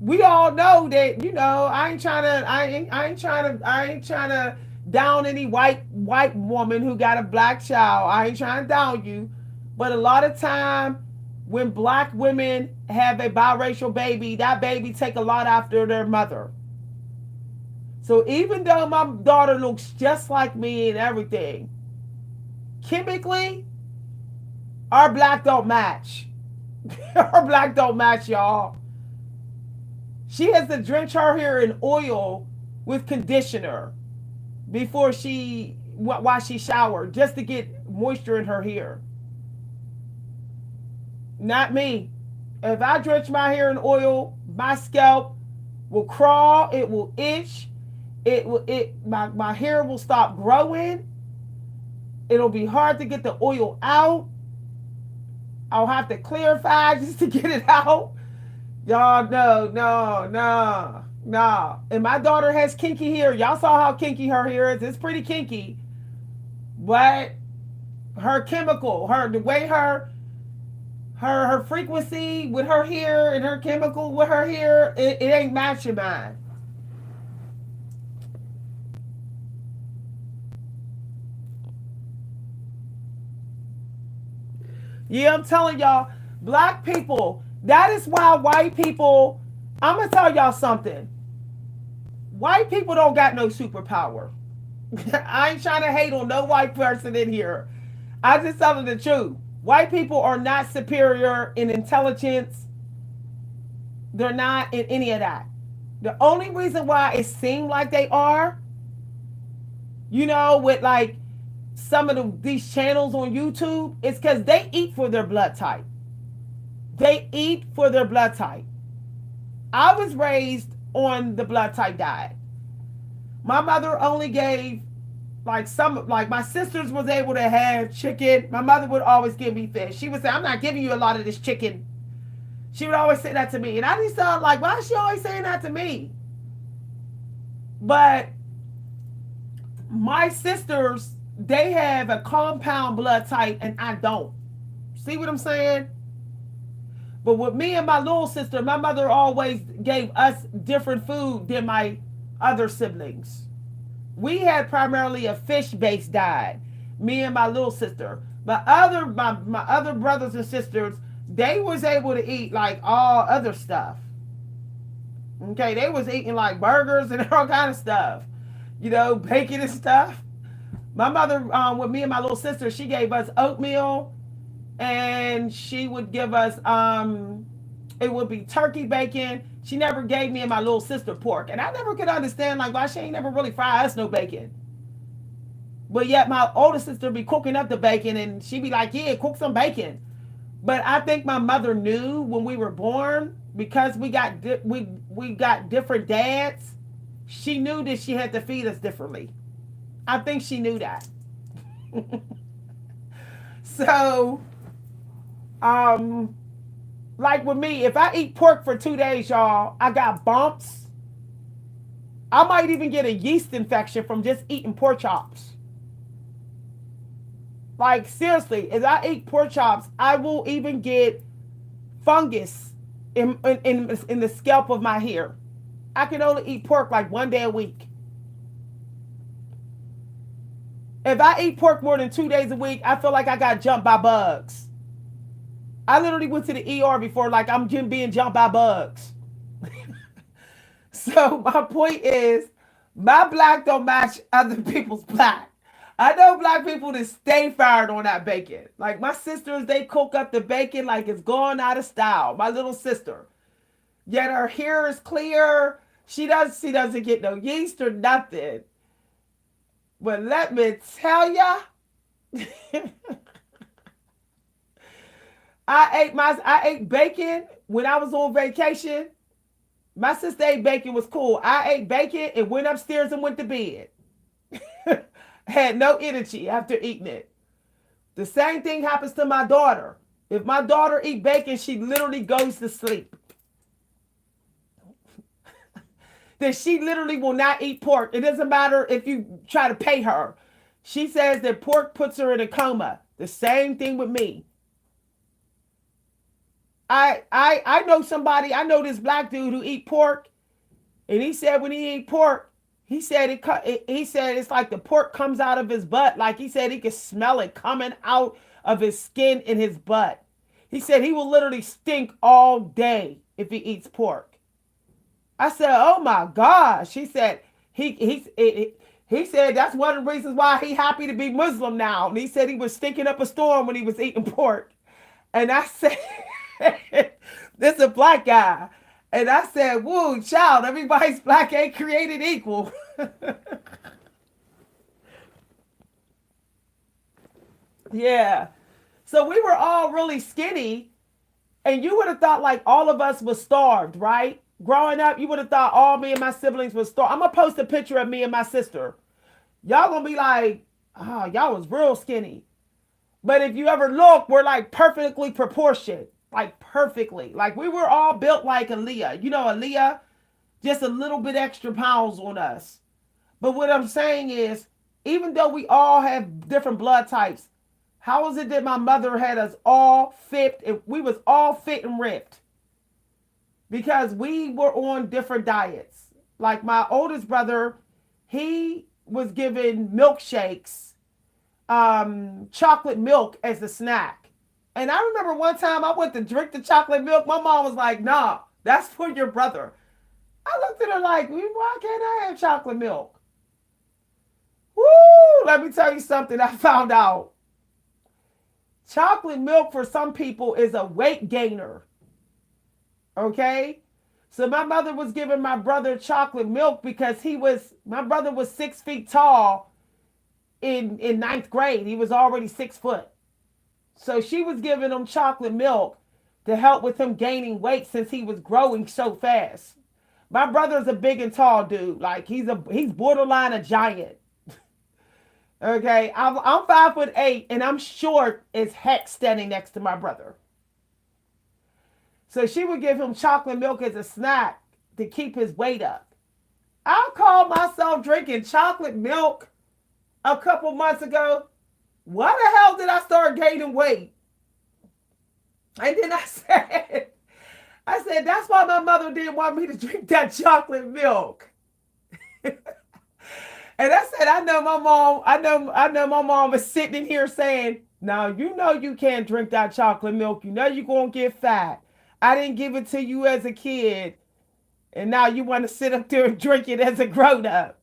we all know that, I ain't trying to down any white woman who got a black child. I ain't trying to down you. But a lot of time when black women have a biracial baby, that baby take a lot after their mother. So even though my daughter looks just like me and everything, chemically, our black don't match. Our black don't match, y'all. She has to drench her hair in oil with conditioner while she showered, just to get moisture in her hair. Not me. If I drench my hair in oil, my scalp will crawl, it will itch, my hair will stop growing. It'll be hard to get the oil out. I'll have to clarify just to get it out. Y'all, no. And my daughter has kinky hair. Y'all saw how kinky her hair is. It's pretty kinky. But her chemical, the way her frequency with her hair and her chemical with her hair, it ain't matching mine. Yeah, I'm telling y'all, black people, that is why white people, I'm going to tell y'all something. White people don't got no superpower. I ain't trying to hate on no white person in here. I just telling the truth. White people are not superior in intelligence. They're not in any of that. The only reason why it seemed like they are, with like some of these channels on YouTube, is because they eat for their blood type. They eat for their blood type. I was raised on the blood type diet. My mother only gave Like my sisters was able to have chicken. My mother would always give me fish. She would say, I'm not giving you a lot of this chicken. She would always say that to me. And I just thought, like, why is she always saying that to me? But my sisters, they have a compound blood type and I don't. See what I'm saying? But with me and my little sister, my mother always gave us different food than my other siblings. We had primarily a fish-based diet, me and my little sister. My other brothers and sisters, they was able to eat like all other stuff. Okay, they was eating like burgers and all kind of stuff. You know, bacon and stuff. My mother, with me and my little sister, she gave us oatmeal, and she would give us, it would be turkey bacon. She never gave me and my little sister pork, and I never could understand like why she ain't never really fry us no bacon. But yet my older sister be cooking up the bacon, and she be like, "Yeah, cook some bacon." But I think my mother knew when we were born, because we got different dads. She knew that she had to feed us differently. I think she knew that. So, um, like with me, if I eat pork for 2 days, y'all, I got bumps. I might even get a yeast infection from just eating pork chops. Like seriously, as I eat pork chops, I will even get fungus in the scalp of my hair. I can only eat pork like 1 day a week. If I eat pork more than 2 days a week, I feel like I got jumped by bugs. I literally went to the ER before, like I'm being jumped by bugs. So my point is, my black don't match other people's black. I know black people that stay fired on that bacon. Like my sisters, they cook up the bacon like it's going out of style. My little sister, yet her hair is clear. She doesn't get no yeast or nothing. But let me tell ya, I ate bacon when I was on vacation. My sister ate bacon, was cool. I ate bacon and went upstairs and went to bed. Had no energy after eating it. The same thing happens to my daughter. If my daughter eat bacon, she literally goes to sleep. That she literally will not eat pork. It doesn't matter if you try to pay her. She says that pork puts her in a coma. The same thing with me. I know somebody, I know this black dude who eat pork, and he said when he eat pork, he said it's like the pork comes out of his butt. Like he said he could smell it coming out of his skin in his butt. He said he will literally stink all day if he eats pork. I said, "Oh my gosh." He said he said that's one of the reasons why he happy to be Muslim now. And he said he was stinking up a storm when he was eating pork. And I said, this is a black guy. And I said, "Woo, child, everybody's black ain't created equal." Yeah. So we were all really skinny, and you would have thought like all of us was starved, right? Growing up, you would have thought all me and my siblings was starved. I'm gonna post a picture of me and my sister. Y'all gonna be like, "Oh, y'all was real skinny." But if you ever look, we're like perfectly proportioned. Like perfectly. Like we were all built like Aaliyah. You know Aaliyah? Just a little bit extra pounds on us. But what I'm saying is, even though we all have different blood types, how is it that my mother had us all fit? We was all fit and ripped? Because we were on different diets. Like my oldest brother, he was given milkshakes, chocolate milk as a snack. And I remember one time I went to drink the chocolate milk. My mom was like, "Nah, that's for your brother." I looked at her like, "Why can't I have chocolate milk?" Woo! Let me tell you something I found out. Chocolate milk for some people is a weight gainer. Okay? So my mother was giving my brother chocolate milk because my brother was 6 feet tall in ninth grade. He was already 6 foot. So she was giving him chocolate milk to help with him gaining weight since he was growing so fast. My brother's a big and tall dude. Like he's borderline a giant. Okay, I'm 5'8" and I'm short as heck standing next to my brother. So she would give him chocolate milk as a snack to keep his weight up. I called myself drinking chocolate milk a couple months ago. Why the hell did I start gaining weight? And then I said, that's why my mother didn't want me to drink that chocolate milk. And I said, I know my mom was sitting in here saying, now you know you can't drink that chocolate milk. You know you're gonna get fat. I didn't give it to you as a kid, and now you want to sit up there and drink it as a grown up.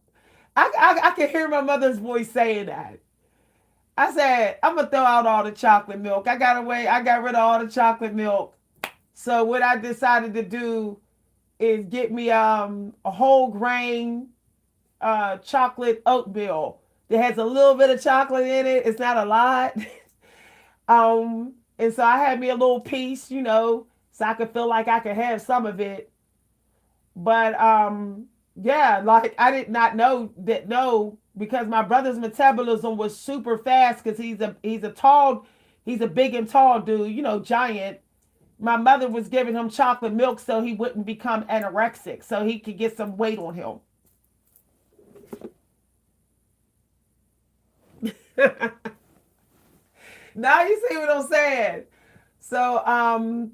I can hear my mother's voice saying that. I said, I'm gonna throw out all the chocolate milk. I got rid of all the chocolate milk. So what I decided to do is get me a whole grain chocolate oatmeal that has a little bit of chocolate in it. It's not a lot. And so I had me a little piece, so I could feel like I could have some of it. But yeah, like I did not know that no, because my brother's metabolism was super fast because he's a big and tall dude, giant. My mother was giving him chocolate milk so he wouldn't become anorexic, so he could get some weight on him. Now you see what I'm saying. So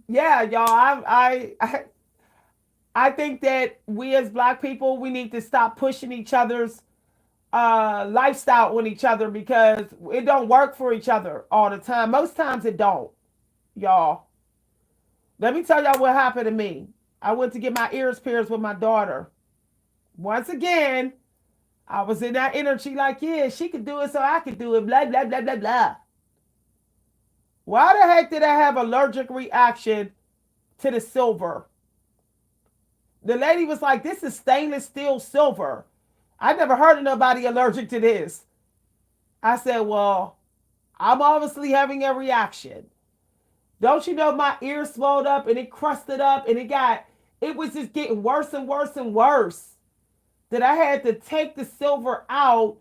yeah, y'all, I think that we as black people we need to stop pushing each other's lifestyle on each other because it don't work for each other all the time. Most times it don't, y'all. Let me tell y'all what happened to me. I went to get my ears pierced with my daughter. Once again, I was in that energy like, yeah, she could do it, so I could do it. Blah blah blah blah blah. Why the heck did I have allergic reaction to the silver? The lady was like, this is stainless steel silver. I never heard of nobody allergic to this. I said, well, I'm obviously having a reaction. Don't you know my ear swelled up and it crusted up and it was just getting worse and worse and worse. That I had to take the silver out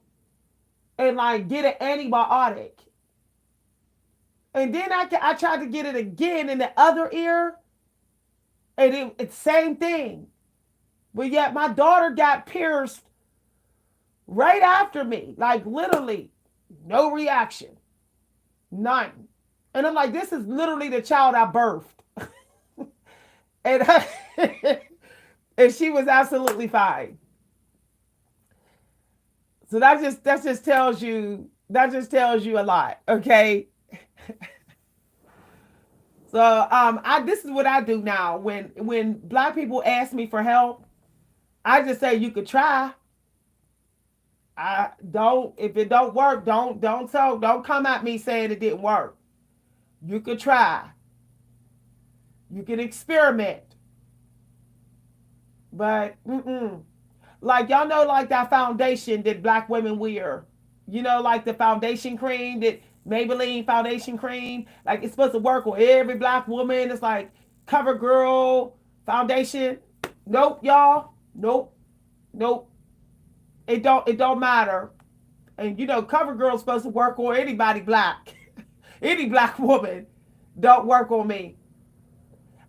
and like get an antibiotic. And then I tried to get it again in the other ear. And it's same thing. But yet my daughter got pierced right after me. Like literally no reaction. None. And I'm like, this is literally the child I birthed. and, and she was absolutely fine. So that just tells you a lot, okay? So I this is what I do now. When black people ask me for help, I just say you could try. I don't if it don't work, don't come at me saying it didn't work. You could try. You can experiment. But like y'all know like that foundation that black women wear. Like the foundation cream that Maybelline foundation cream, like it's supposed to work on every black woman. It's like CoverGirl foundation. Nope, y'all. Nope. Nope. It don't matter. And CoverGirl's supposed to work on anybody black. Any black woman. Don't work on me.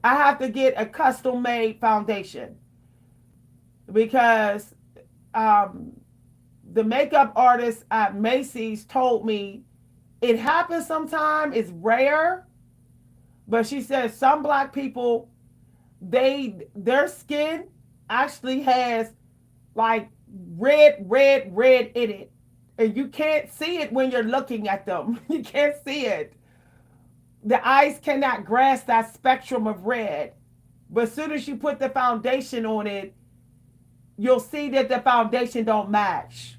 I have to get a custom made foundation because the makeup artist at Macy's told me it happens sometimes, it's rare, but she says some black people, their skin actually has like red in it. And you can't see it when you're looking at them. You can't see it. The eyes cannot grasp that spectrum of red. But as soon as you put the foundation on it, you'll see that the foundation don't match.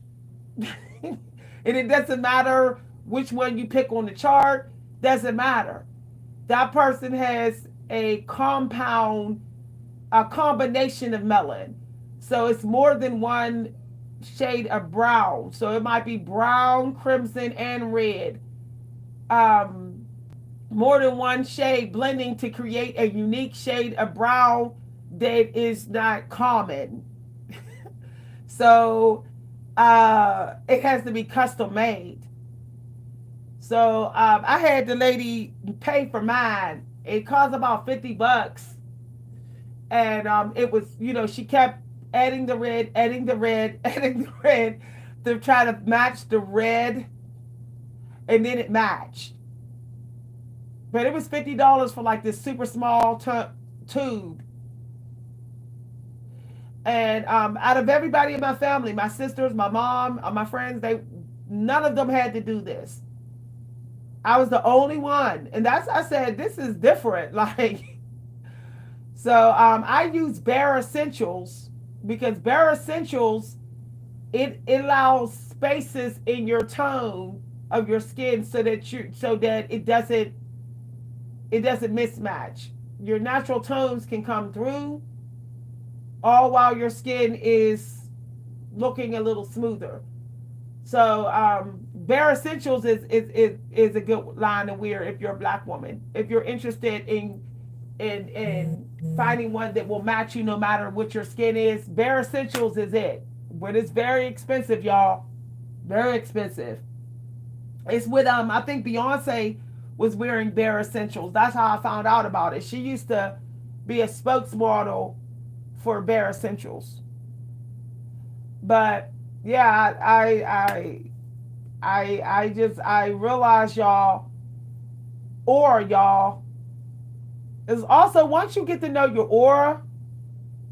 And it doesn't matter which one you pick on the chart, doesn't matter. That person has a combination of melanin. So it's more than one shade of brown. So it might be brown, crimson, and red. More than one shade blending to create a unique shade of brown that is not common. So it has to be custom made. So I had the lady pay for mine. It cost about $50, and it was, she kept adding the red, adding the red, adding the red to try to match the red, and then it matched. But it was $50 for like this super small tube. And out of everybody in my family, my sisters, my mom, my friends, they none of them had to do this. I was the only one, and that's I said this is different. Like, so I use Bare Essentials because Bare Essentials it allows spaces in your tone of your skin so that it doesn't mismatch. Your natural tones can come through, all while your skin is looking a little smoother. So Bare Essentials is a good line to wear if you're a black woman. If you're interested in finding one that will match you no matter what your skin is, Bare Essentials is it. But it's very expensive, y'all. Very expensive. It's with I think Beyonce was wearing Bare Essentials. That's how I found out about it. She used to be a spokesmodel for Bare Essentials. But yeah, I realize y'all is also once you get to know your aura,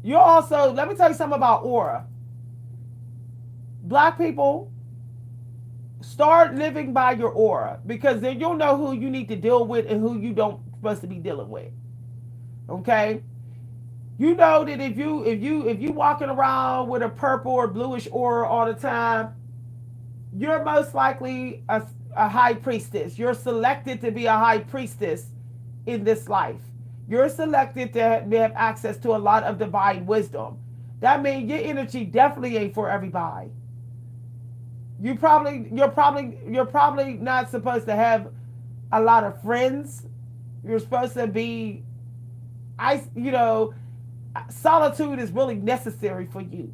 you also let me tell you something about aura. Black people, start living by your aura because then you'll know who you need to deal with and who you don't supposed to be dealing with. Okay? You know that if you walking around with a purple or bluish aura all the time, you're most likely a high priestess. You're selected to be a high priestess in this life. You're selected to have access to a lot of divine wisdom. That means your energy definitely ain't for everybody. You're probably not supposed to have a lot of friends. You're supposed to be, solitude is really necessary for you.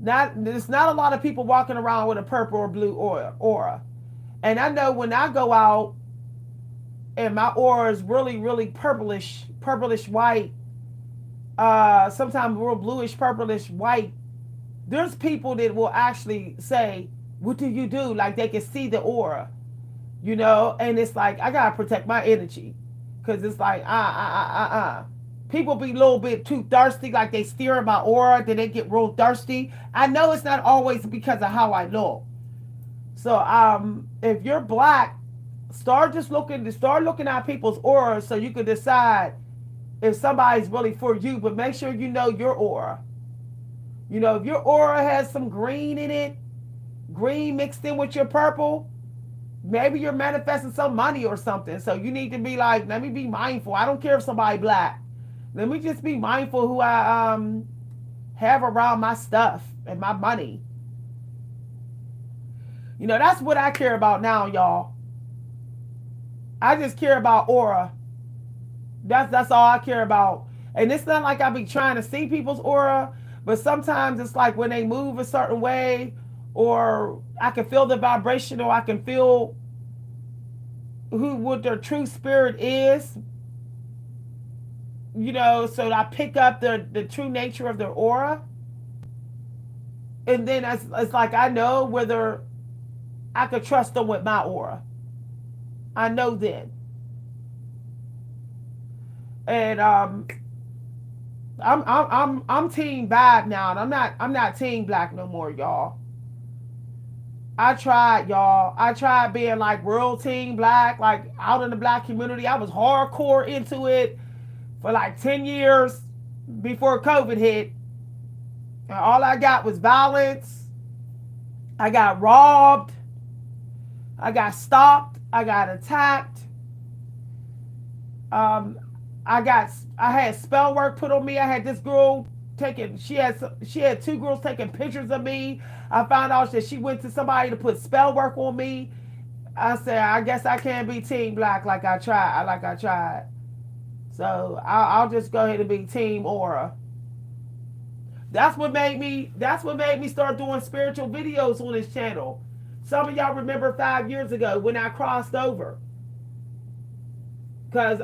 There's not a lot of people walking around with a purple or blue aura. And I know when I go out and my aura is really, really purplish white, sometimes real bluish, purplish white, there's people that will actually say, what do you do? Like they can see the aura, and it's like, I gotta protect my energy. Cause it's like, people be a little bit too thirsty, like they steer in my aura, then they get real thirsty. I know it's not always because of how I look. So if you're black, start looking at people's auras so you can decide if somebody's really for you, but make sure you know your aura. If your aura has some green in it, green mixed in with your purple, maybe you're manifesting some money or something. So you need to be like, let me be mindful. I don't care if somebody black. Let me just be mindful who I have around my stuff and my money. That's what I care about now, y'all. I just care about aura. That's all I care about. And it's not like I be trying to see people's aura, but sometimes it's like when they move a certain way, or I can feel the vibration, or I can feel what their true spirit is. So I pick up the true nature of their aura. And then it's like I know whether I could trust them with my aura. I know then. And I'm team bad now, and I'm not team black no more, y'all. I tried, y'all. I tried being like real team black, like out in the black community. I was hardcore into it for like 10 years before COVID hit. And all I got was violence. I got robbed. I got stalked. I got attacked. I had spell work put on me. I had this girl she had two girls taking pictures of me. I found out that she went to somebody to put spell work on me. I said, I guess I can't be team black like I tried. So I'll just go ahead and be team aura. That's what made me start doing spiritual videos on this channel. Some of y'all remember 5 years ago when I crossed over. Cause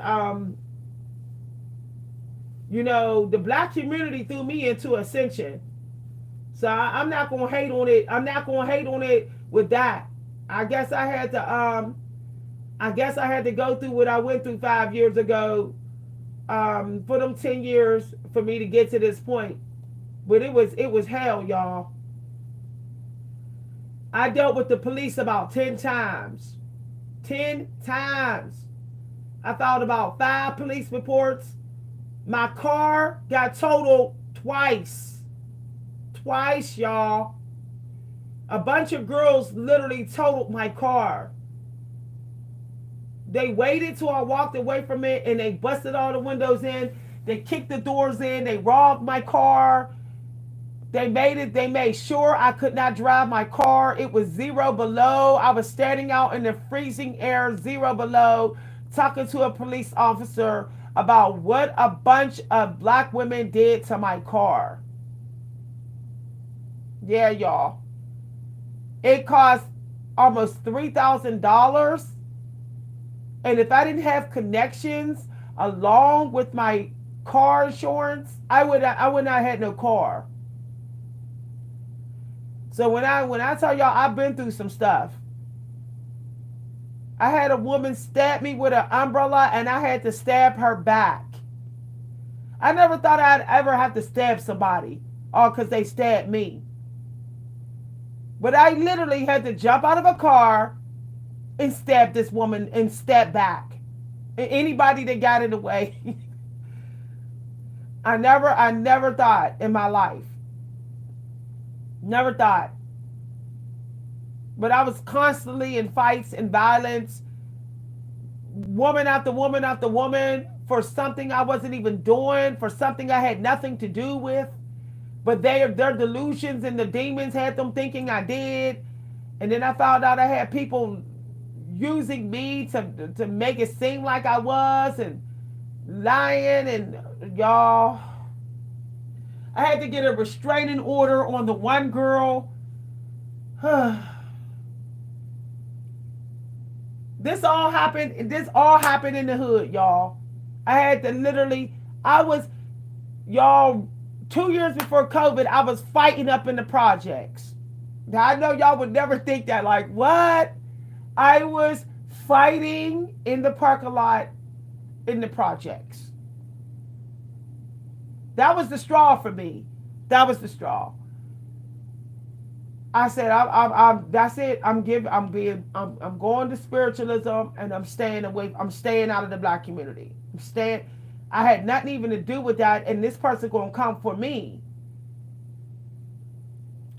the black community threw me into ascension. So I'm not gonna hate on it. I'm not gonna hate on it with that. I guess I had to go through what I went through 5 years ago, for them 10 years for me to get to this point. But it was hell, y'all. I dealt with the police about 10 times. 10 times. I filed about 5 police reports. My car got totaled twice. Twice, y'all. A bunch of girls literally totaled my car. They waited till I walked away from it and they busted all the windows in. They kicked the doors in. They robbed my car. They made sure I could not drive my car. It was 0 below. I was standing out in the freezing air, 0 below, talking to a police officer about what a bunch of black women did to my car. Yeah, y'all. It cost almost $3,000. And if I didn't have connections along with my car insurance, I would not have had no car. So when I tell y'all I've been through some stuff. I had a woman stab me with an umbrella and I had to stab her back. I never thought I'd ever have to stab somebody, all because they stabbed me. But I literally had to jump out of a car and stab this woman and stab back. And anybody that got in the way. I never thought in my life. Never thought. But I was constantly in fights and violence. Woman after woman after woman for something I wasn't even doing, for something I had nothing to do with. But their delusions and the demons had them thinking I did. And then I found out I had people using me to make it seem like I was and lying. And y'all, I had to get a restraining order on the one girl. This all happened in the hood, y'all. I had to literally, y'all, 2 years before COVID, I was fighting up in the projects. Now, I know y'all would never think that, like, what? I was fighting in the parking lot in the projects. That was the straw for me. That was the straw. I said, that's it. I'm going to spiritualism and I'm staying away. I'm staying out of the black community. I had nothing even to do with that, and this person gonna come for me.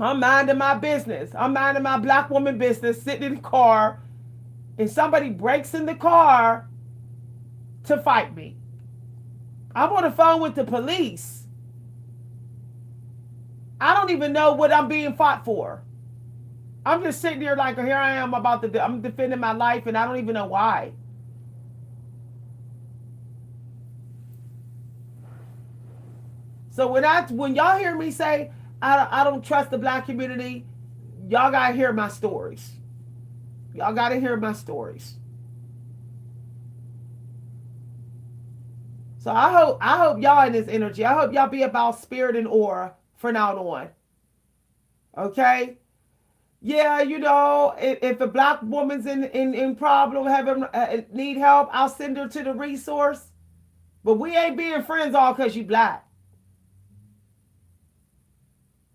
I'm minding my business. I'm minding my black woman business, sitting in the car, and somebody breaks in the car to fight me. I'm on the phone with the police. I don't even know what I'm being fought for. I'm just sitting there like, here I am I'm defending my life, and I don't even know why. So when y'all hear me say I don't trust the black community, y'all gotta hear my stories. Y'all gotta hear my stories. So I hope y'all in this energy. I hope y'all be about spirit and aura from now on. Okay? Yeah, if a black woman's in problem, need help, I'll send her to the resource. But we ain't being friends all because you black.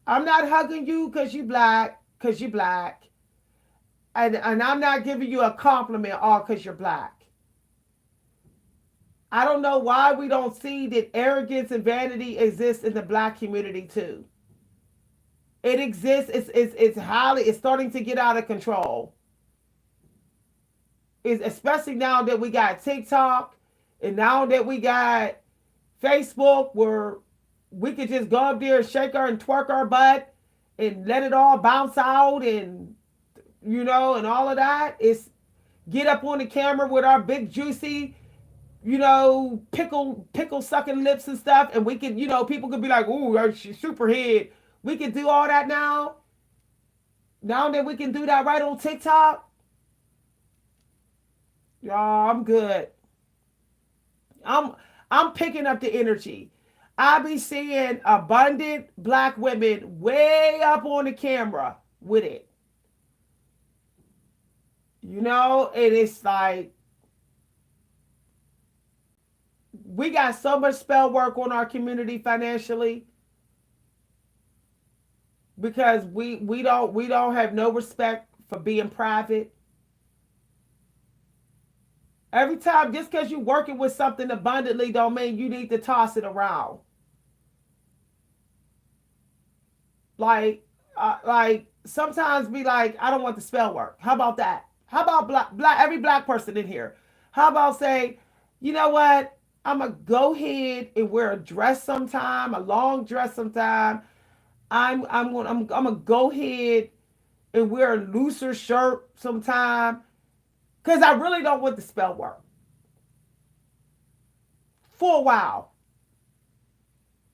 I'm not hugging you because you black. And I'm not giving you a compliment all because you're black. I don't know why we don't see that arrogance and vanity exists in the black community too. It exists. It's starting to get out of control. Especially now that we got TikTok and now that we got Facebook, where we could just go up there and shake her and twerk our butt and let it all bounce out and all of that. It's get up on the camera with our big juicy, pickle sucking lips and stuff, and we can, people could be like, "Ooh, she's superhead." We can do all that now. Now that we can do that right on TikTok, y'all, I'm good. I'm I'm picking up the energy. I be seeing abundant black women way up on the camera with it. And it's like we got so much spell work on our community financially because we don't have no respect for being private. Every time, just because you're working with something abundantly, don't mean you need to toss it around. Like sometimes be like, I don't want the spell work. How about that? How about black every black person in here? How about say, you know what? I'm gonna go ahead and wear a dress sometime, a long dress sometime. I'm gonna go ahead and wear a looser shirt sometime because I really don't want the spell work for a while.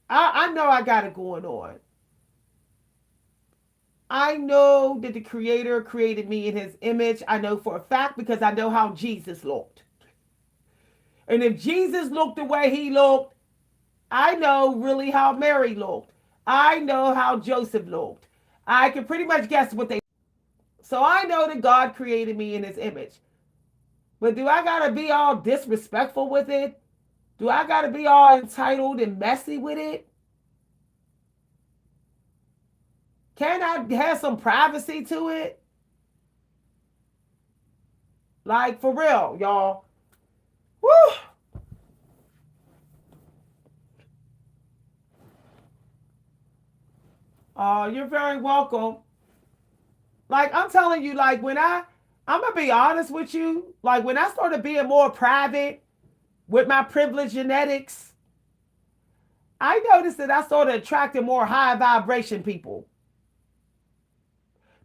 I know I got it going on. I know that the Creator created me in His image. I know for a fact because I know how Jesus looked. And if Jesus looked the way He looked, I know really how Mary looked. I know how Joseph looked. I can pretty much guess what they. So I know that God created me in His image. But do I gotta be all disrespectful with it? Do I gotta be all entitled and messy with it? Can I have some privacy to it? Like for real, y'all. Woo! Oh, you're very welcome. Like I'm telling you, like I'm gonna be honest with you. Like when I started being more private with my privileged genetics, I noticed that I started attracting more high vibration people.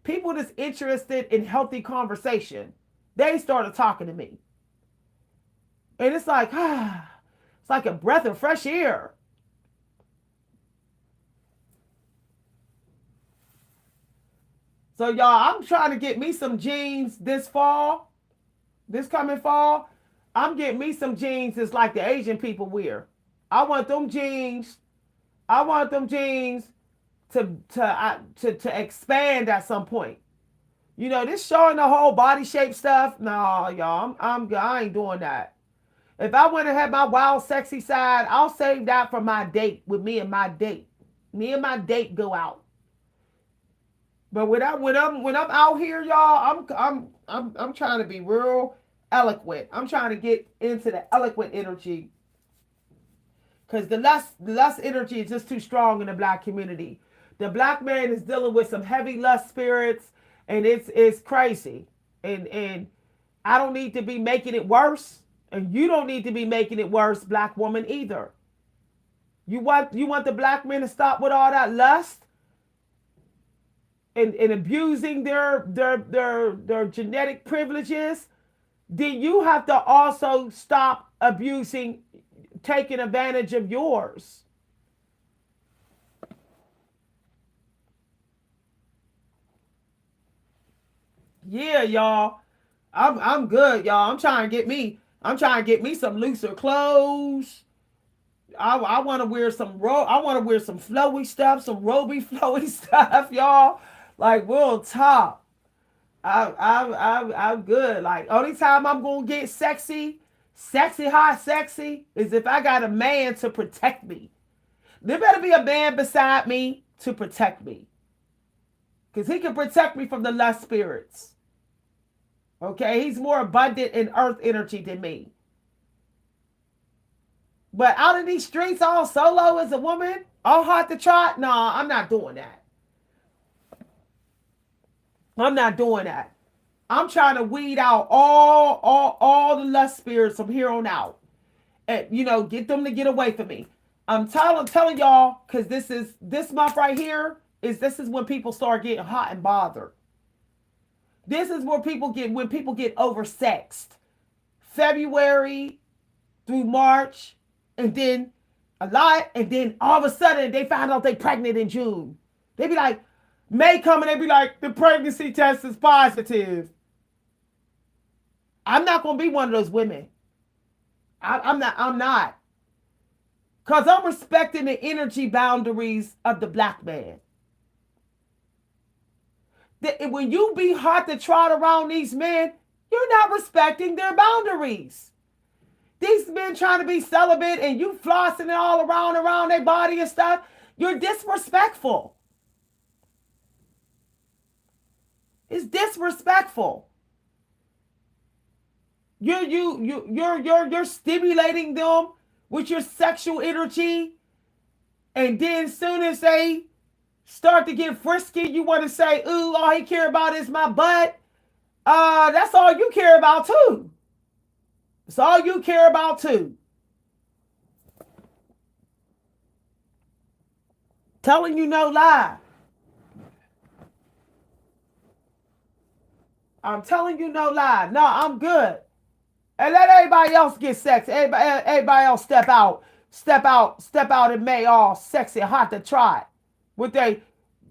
People that's interested in healthy conversation. They started talking to me. And it's like, it's like a breath of fresh air. So y'all, I'm trying to get me some jeans this fall, this coming fall. I'm getting me some jeans that's like the Asian people wear. I want them jeans. I want them jeans to expand at some point. This showing the whole body shape stuff. No, y'all, I ain't doing that. If I want to have my wild, sexy side, I'll save that for my date with me and my date. Me and my date go out. But when I'm out here, y'all, I'm trying to be real eloquent. I'm trying to get into the eloquent energy because the lust energy is just too strong in the black community. The black man is dealing with some heavy lust spirits, and it's crazy. And I don't need to be making it worse, and you don't need to be making it worse, black woman either. You want the black men to stop with all that lust and abusing their genetic privileges. Then you have to also stop abusing, taking advantage of yours. Yeah, y'all. I'm good, y'all. I'm trying to get me some looser clothes. I want to wear I want to wear some flowy stuff, some roby flowy stuff, y'all. Like we'll talk. I'm good. Like only time I'm gonna get sexy, sexy hot sexy is if I got a man to protect me. There better be a man beside me to protect me, cause he can protect me from the lust spirits. Okay, he's more abundant in earth energy than me. But out in these streets, all solo as a woman, all hot to trot, nah, I'm not doing that. I'm not doing that. I'm trying to weed out all the lust spirits from here on out, and get them to get away from me. I'm telling y'all because this month right here this is when people start getting hot and bothered. This is where people get when people get oversexed. February through March, and then a lot, and then all of a sudden they find out they pregnant in June. They be like, May come and they be like, the pregnancy test is positive. I'm not gonna be one of those women. I'm not. I'm not. Cause I'm respecting the energy boundaries of the black man. When you be hard to trot around these men, you're not respecting their boundaries. These men trying to be celibate and you flossing it all around their body and stuff. You're disrespectful. It's disrespectful. You're stimulating them with your sexual energy, and then as soon as they start to get frisky, you want to say, "Ooh, all he care about is my butt." That's all you care about too. It's all you care about too. Telling you no lie. I'm telling you no lie. No, I'm good. And let everybody else get sexy. Everybody else step out in May all sexy, hot to try with their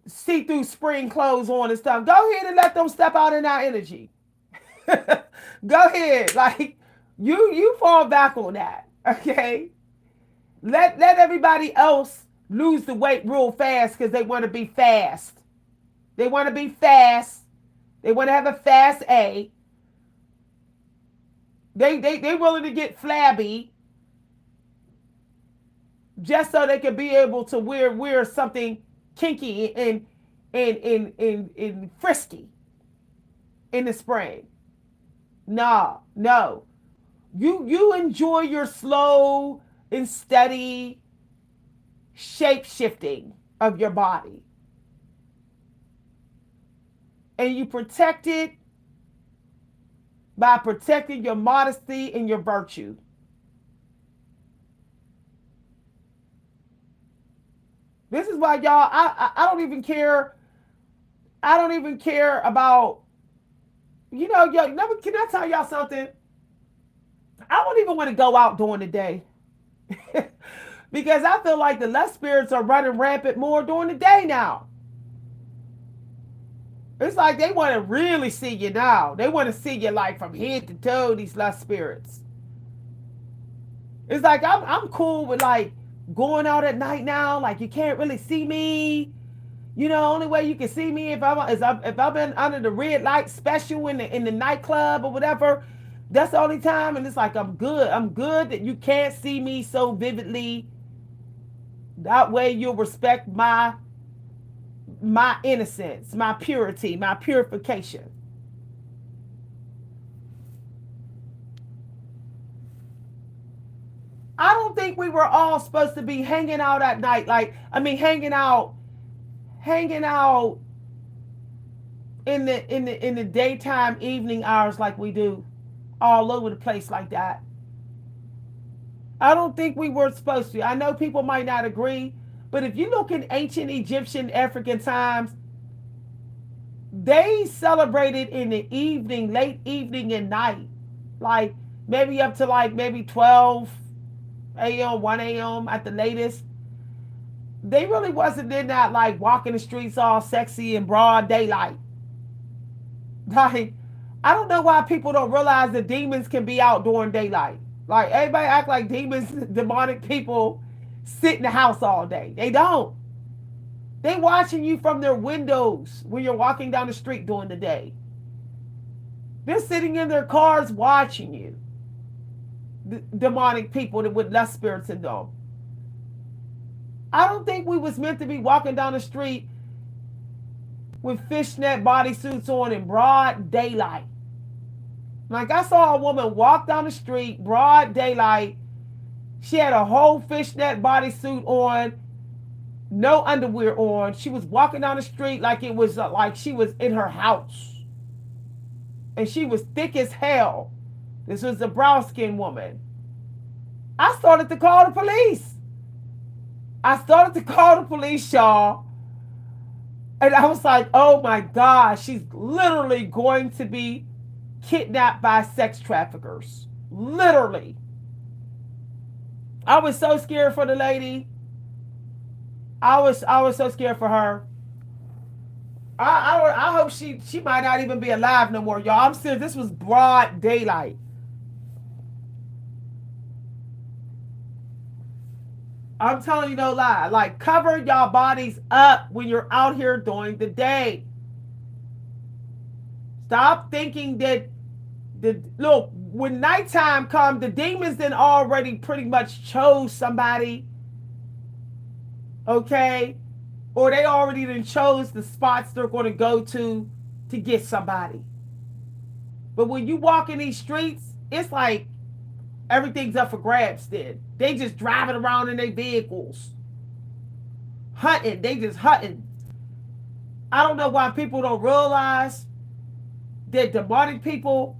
see-through spring clothes on and stuff. Go ahead and let them step out in that energy. Go ahead. Like you fall back on that. Okay? Let everybody else lose the weight real fast because they want to be fast. They want to be fast. They want to have a fast A. They willing to get flabby just so they can be able to wear something kinky and frisky in the spring. No, no. You enjoy your slow and steady shape shifting of your body. And you protect it by protecting your modesty and your virtue. This is why y'all, I don't even care. I don't even care about, y'all, can I tell y'all something? I don't even want to go out during the day. Because I feel like the lust spirits are running rampant more during the day now. It's like they want to really see you now. They want to see you like from head to toe, these lust spirits. It's like I'm cool with like going out at night now. Like you can't really see me. Only way you can see me if I've been under the red light special in the nightclub or whatever. That's the only time. And it's like I'm good. I'm good that you can't see me so vividly. That way you'll respect my innocence, my purity, my purification. I don't think we were all supposed to be hanging out at night. Hanging out in the daytime, evening hours like we do, all over the place like that. I don't think we were supposed to. I know people might not agree, but if you look in ancient Egyptian, African times, they celebrated in the evening, late evening and night, like maybe up to like maybe 12 a.m., 1 a.m. at the latest. They really wasn't in that like walking the streets all sexy in broad daylight. Like, I don't know why people don't realize that demons can be out during daylight. Like, everybody act like demons, demonic people sit in the house all day. They don't. They watching you from their windows when you're walking down the street during the day. They're sitting in their cars watching you. Demonic people with lust spirits in them. I don't think we was meant to be walking down the street with fishnet bodysuits on in broad daylight. Like, I saw a woman walk down the street, broad daylight. She had a whole fishnet bodysuit on, no underwear on. She was walking down the street like it was like she was in her house. And she was thick as hell. This was a brown-skinned woman. I started to call the police. Y'all. And I was like, oh my God, she's literally going to be kidnapped by sex traffickers. Literally. I was so scared for the lady. I was so scared for her. I hope she might not even be alive no more, y'all. I'm serious. This was broad daylight. I'm telling you no lie. Like, cover y'all bodies up when you're out here during the day. Stop thinking that the look when nighttime comes, the demons then already pretty much chose somebody, okay, or they already then chose the spots they're going to go to get somebody. But when you walk in these streets, it's like everything's up for grabs. Then they just driving around in their vehicles, hunting. They just hunting. I don't know why people don't realize that demonic people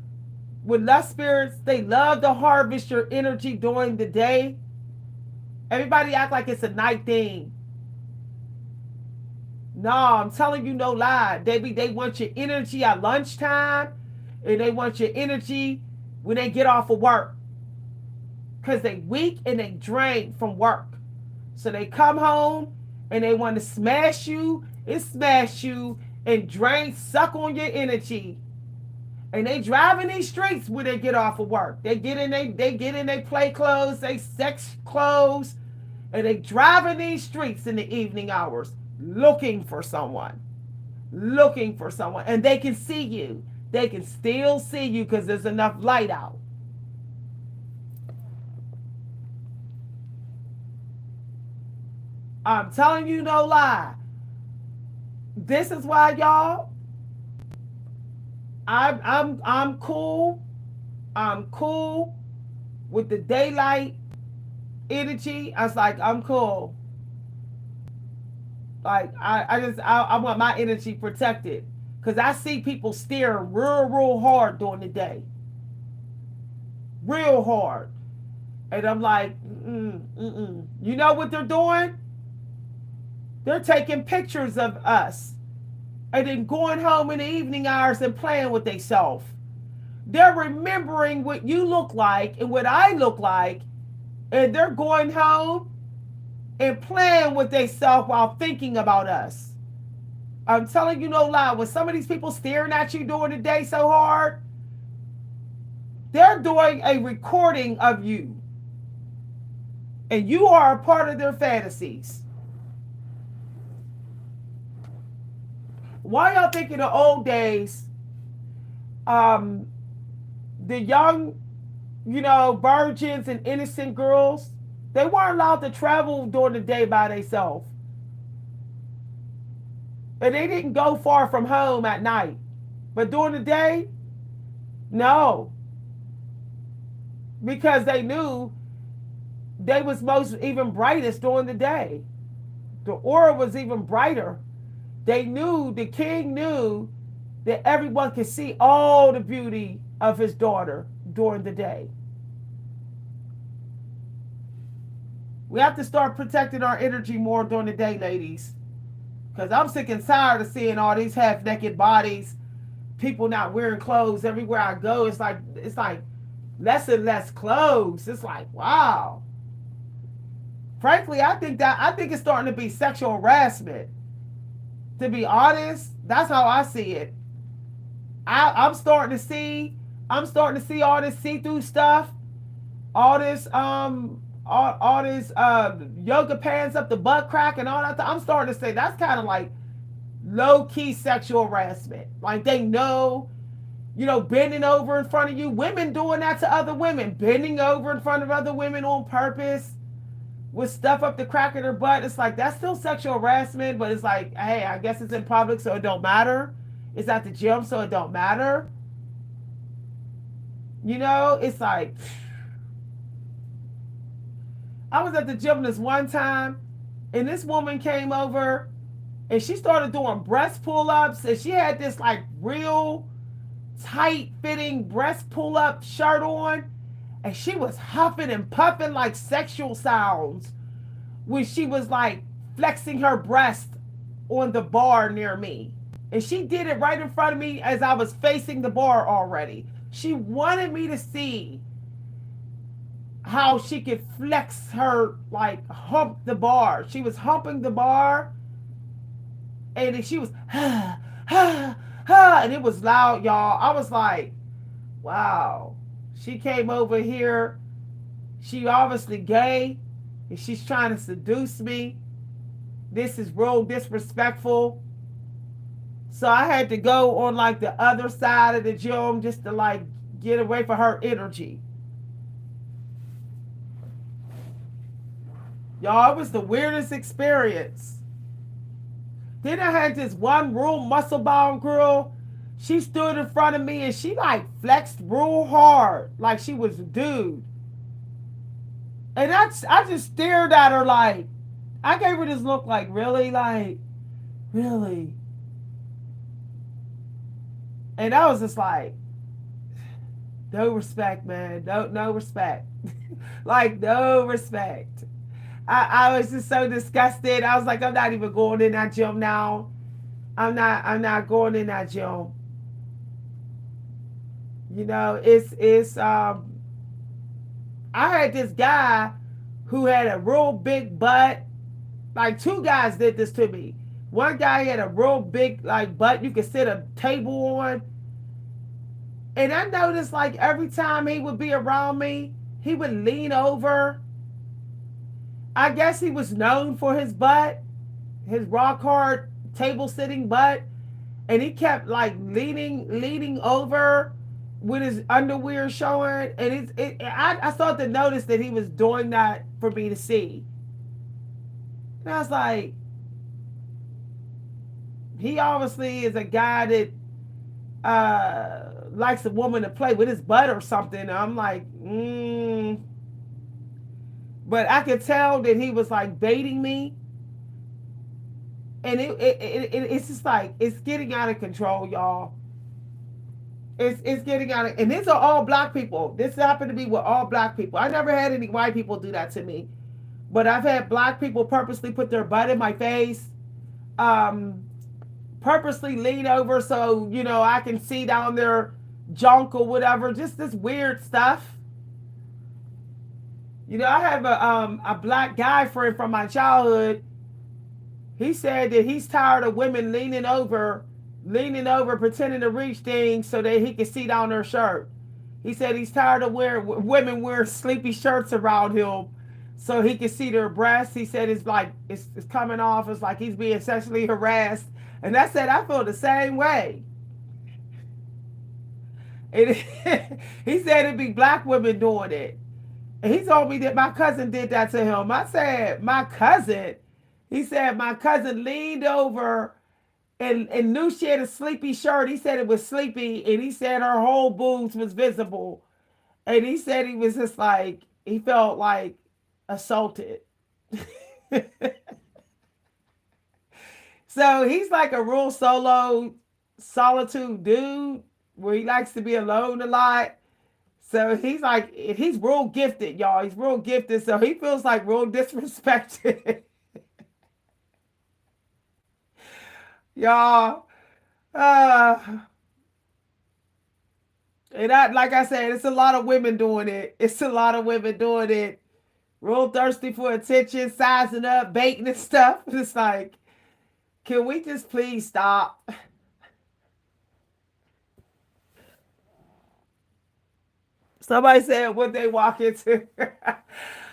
with lust spirits, they love to harvest your energy during the day. Everybody act like it's a night thing. No, I'm telling you no lie. They want your energy at lunchtime, and they want your energy when they get off of work. Because they weak and they drain from work. So they come home and they want to smash you and drain, suck on your energy. And they drive in these streets when they get off of work. They get in they play clothes, they sex clothes, and they drive in these streets in the evening hours looking for someone. Looking for someone. And they can see you. They can still see you because there's enough light out. I'm telling you no lie. This is why, y'all, I'm cool. I'm cool with the daylight energy. I was like, I'm cool. Like I want my energy protected. Cause I see people steer real hard during the day. Real hard. And I'm like, you know what they're doing? They're taking pictures of us and then going home in the evening hours and playing with themselves. They're remembering what you look like and what I look like, and they're going home and playing with themselves while thinking about us. I'm telling you no lie. When some of these people staring at you during the day so hard, they're doing a recording of you. And you are a part of their fantasies. Why y'all think in the old days, the young, virgins and innocent girls, they weren't allowed to travel during the day by themselves. And they didn't go far from home at night. But during the day, no. Because they knew they was most even brightest during the day. The aura was even brighter. They knew, the king knew that everyone could see all the beauty of his daughter during the day. We have to start protecting our energy more during the day, ladies. Because I'm sick and tired of seeing all these half-naked bodies, people not wearing clothes everywhere I go. It's like less and less clothes. It's like, wow. Frankly, I think it's starting to be sexual harassment. To be honest, that's how I see it. I'm starting to see all this see-through stuff, all this all this yoga pants up the butt crack and all that. I'm starting to say that's kind of like low-key sexual harassment. Like they know, bending over in front of you, women doing that to other women, bending over in front of other women on purpose with stuff up the crack of their butt. It's like that's still sexual harassment, but it's like, hey, I guess it's in public, so it don't matter. It's at the gym, so it don't matter. It's like, I was at the gym this one time, and this woman came over, and she started doing breast pull-ups, and she had this like real tight-fitting breast pull-up shirt on, and she was huffing and puffing like sexual sounds when she was like flexing her breast on the bar near me. And she did it right in front of me as I was facing the bar already. She wanted me to see how she could flex her, like hump the bar. She was humping the bar, and she was and it was loud, y'all. I was like, wow. She came over here. She obviously gay, and she's trying to seduce me. This is real disrespectful. So I had to go on like the other side of the gym just to like get away from her energy. Y'all, it was the weirdest experience. Then I had this one real muscle bound girl. She stood in front of me and she like flexed real hard, like she was a dude. And I just stared at her like, I gave her this look like, really? Like, really? And I was just like, no respect, man. No respect. Like, no respect. I was just so disgusted. I was like, I'm not even going in that gym now. I'm not going in that gym. You know, it's I had this guy who had a real big butt. Like two guys did this to me. One guy had a real big like butt you could sit a table on. And I noticed like every time he would be around me, he would lean over. I guess he was known for his butt, his rock hard table sitting butt. And he kept like leaning over with his underwear showing. And I started to notice that he was doing that for me to see. And I was like, he obviously is a guy that likes a woman to play with his butt or something. And I'm like, But I could tell that he was like baiting me. And it's just like, it's getting out of control, y'all. It's getting out of, and these are all black people. This happened to be with all black people. I never had any white people do that to me. But I've had black people purposely put their butt in my face. Um, Purposely lean over so I can see down their junk or whatever. Just this weird stuff. I have a black guy friend from my childhood. He said that he's tired of women leaning over, pretending to reach things so that he can see down their shirt. He said he's tired of women wearing sleepy shirts around him so he can see their breasts. He said it's like it's coming off. It's like he's being sexually harassed. And I said I feel the same way. And he said it'd be black women doing it. And he told me that my cousin did that to him. I said, my cousin? He said my cousin leaned over and knew she had a sleepy shirt. He said it was sleepy, and he said her whole boobs was visible. And he said he was just like, he felt like assaulted. So he's like a real solitude dude where he likes to be alone a lot. So he's like, he's real gifted, y'all. He's real gifted. So he feels like real disrespected. Y'all. Uh, and like I said, it's a lot of women doing it. It's a lot of women doing it. Real thirsty for attention, sizing up, baiting and stuff. It's like, can we just please stop? Somebody said what they walk into. All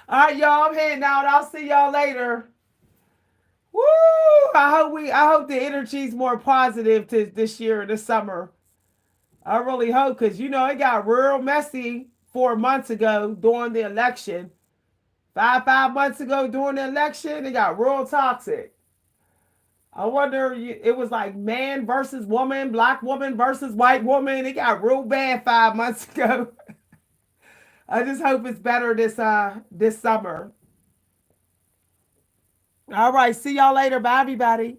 right, y'all. I'm heading out. I'll see y'all later. Woo! I hope the energy's more positive to this year, this summer. I really hope, because it got real messy 4 months ago during the election. Five months ago during the election, it got real toxic. I wonder, it was like man versus woman, black woman versus white woman. It got real bad 5 months ago. I just hope it's better this summer. All right, see y'all later. Bye, everybody.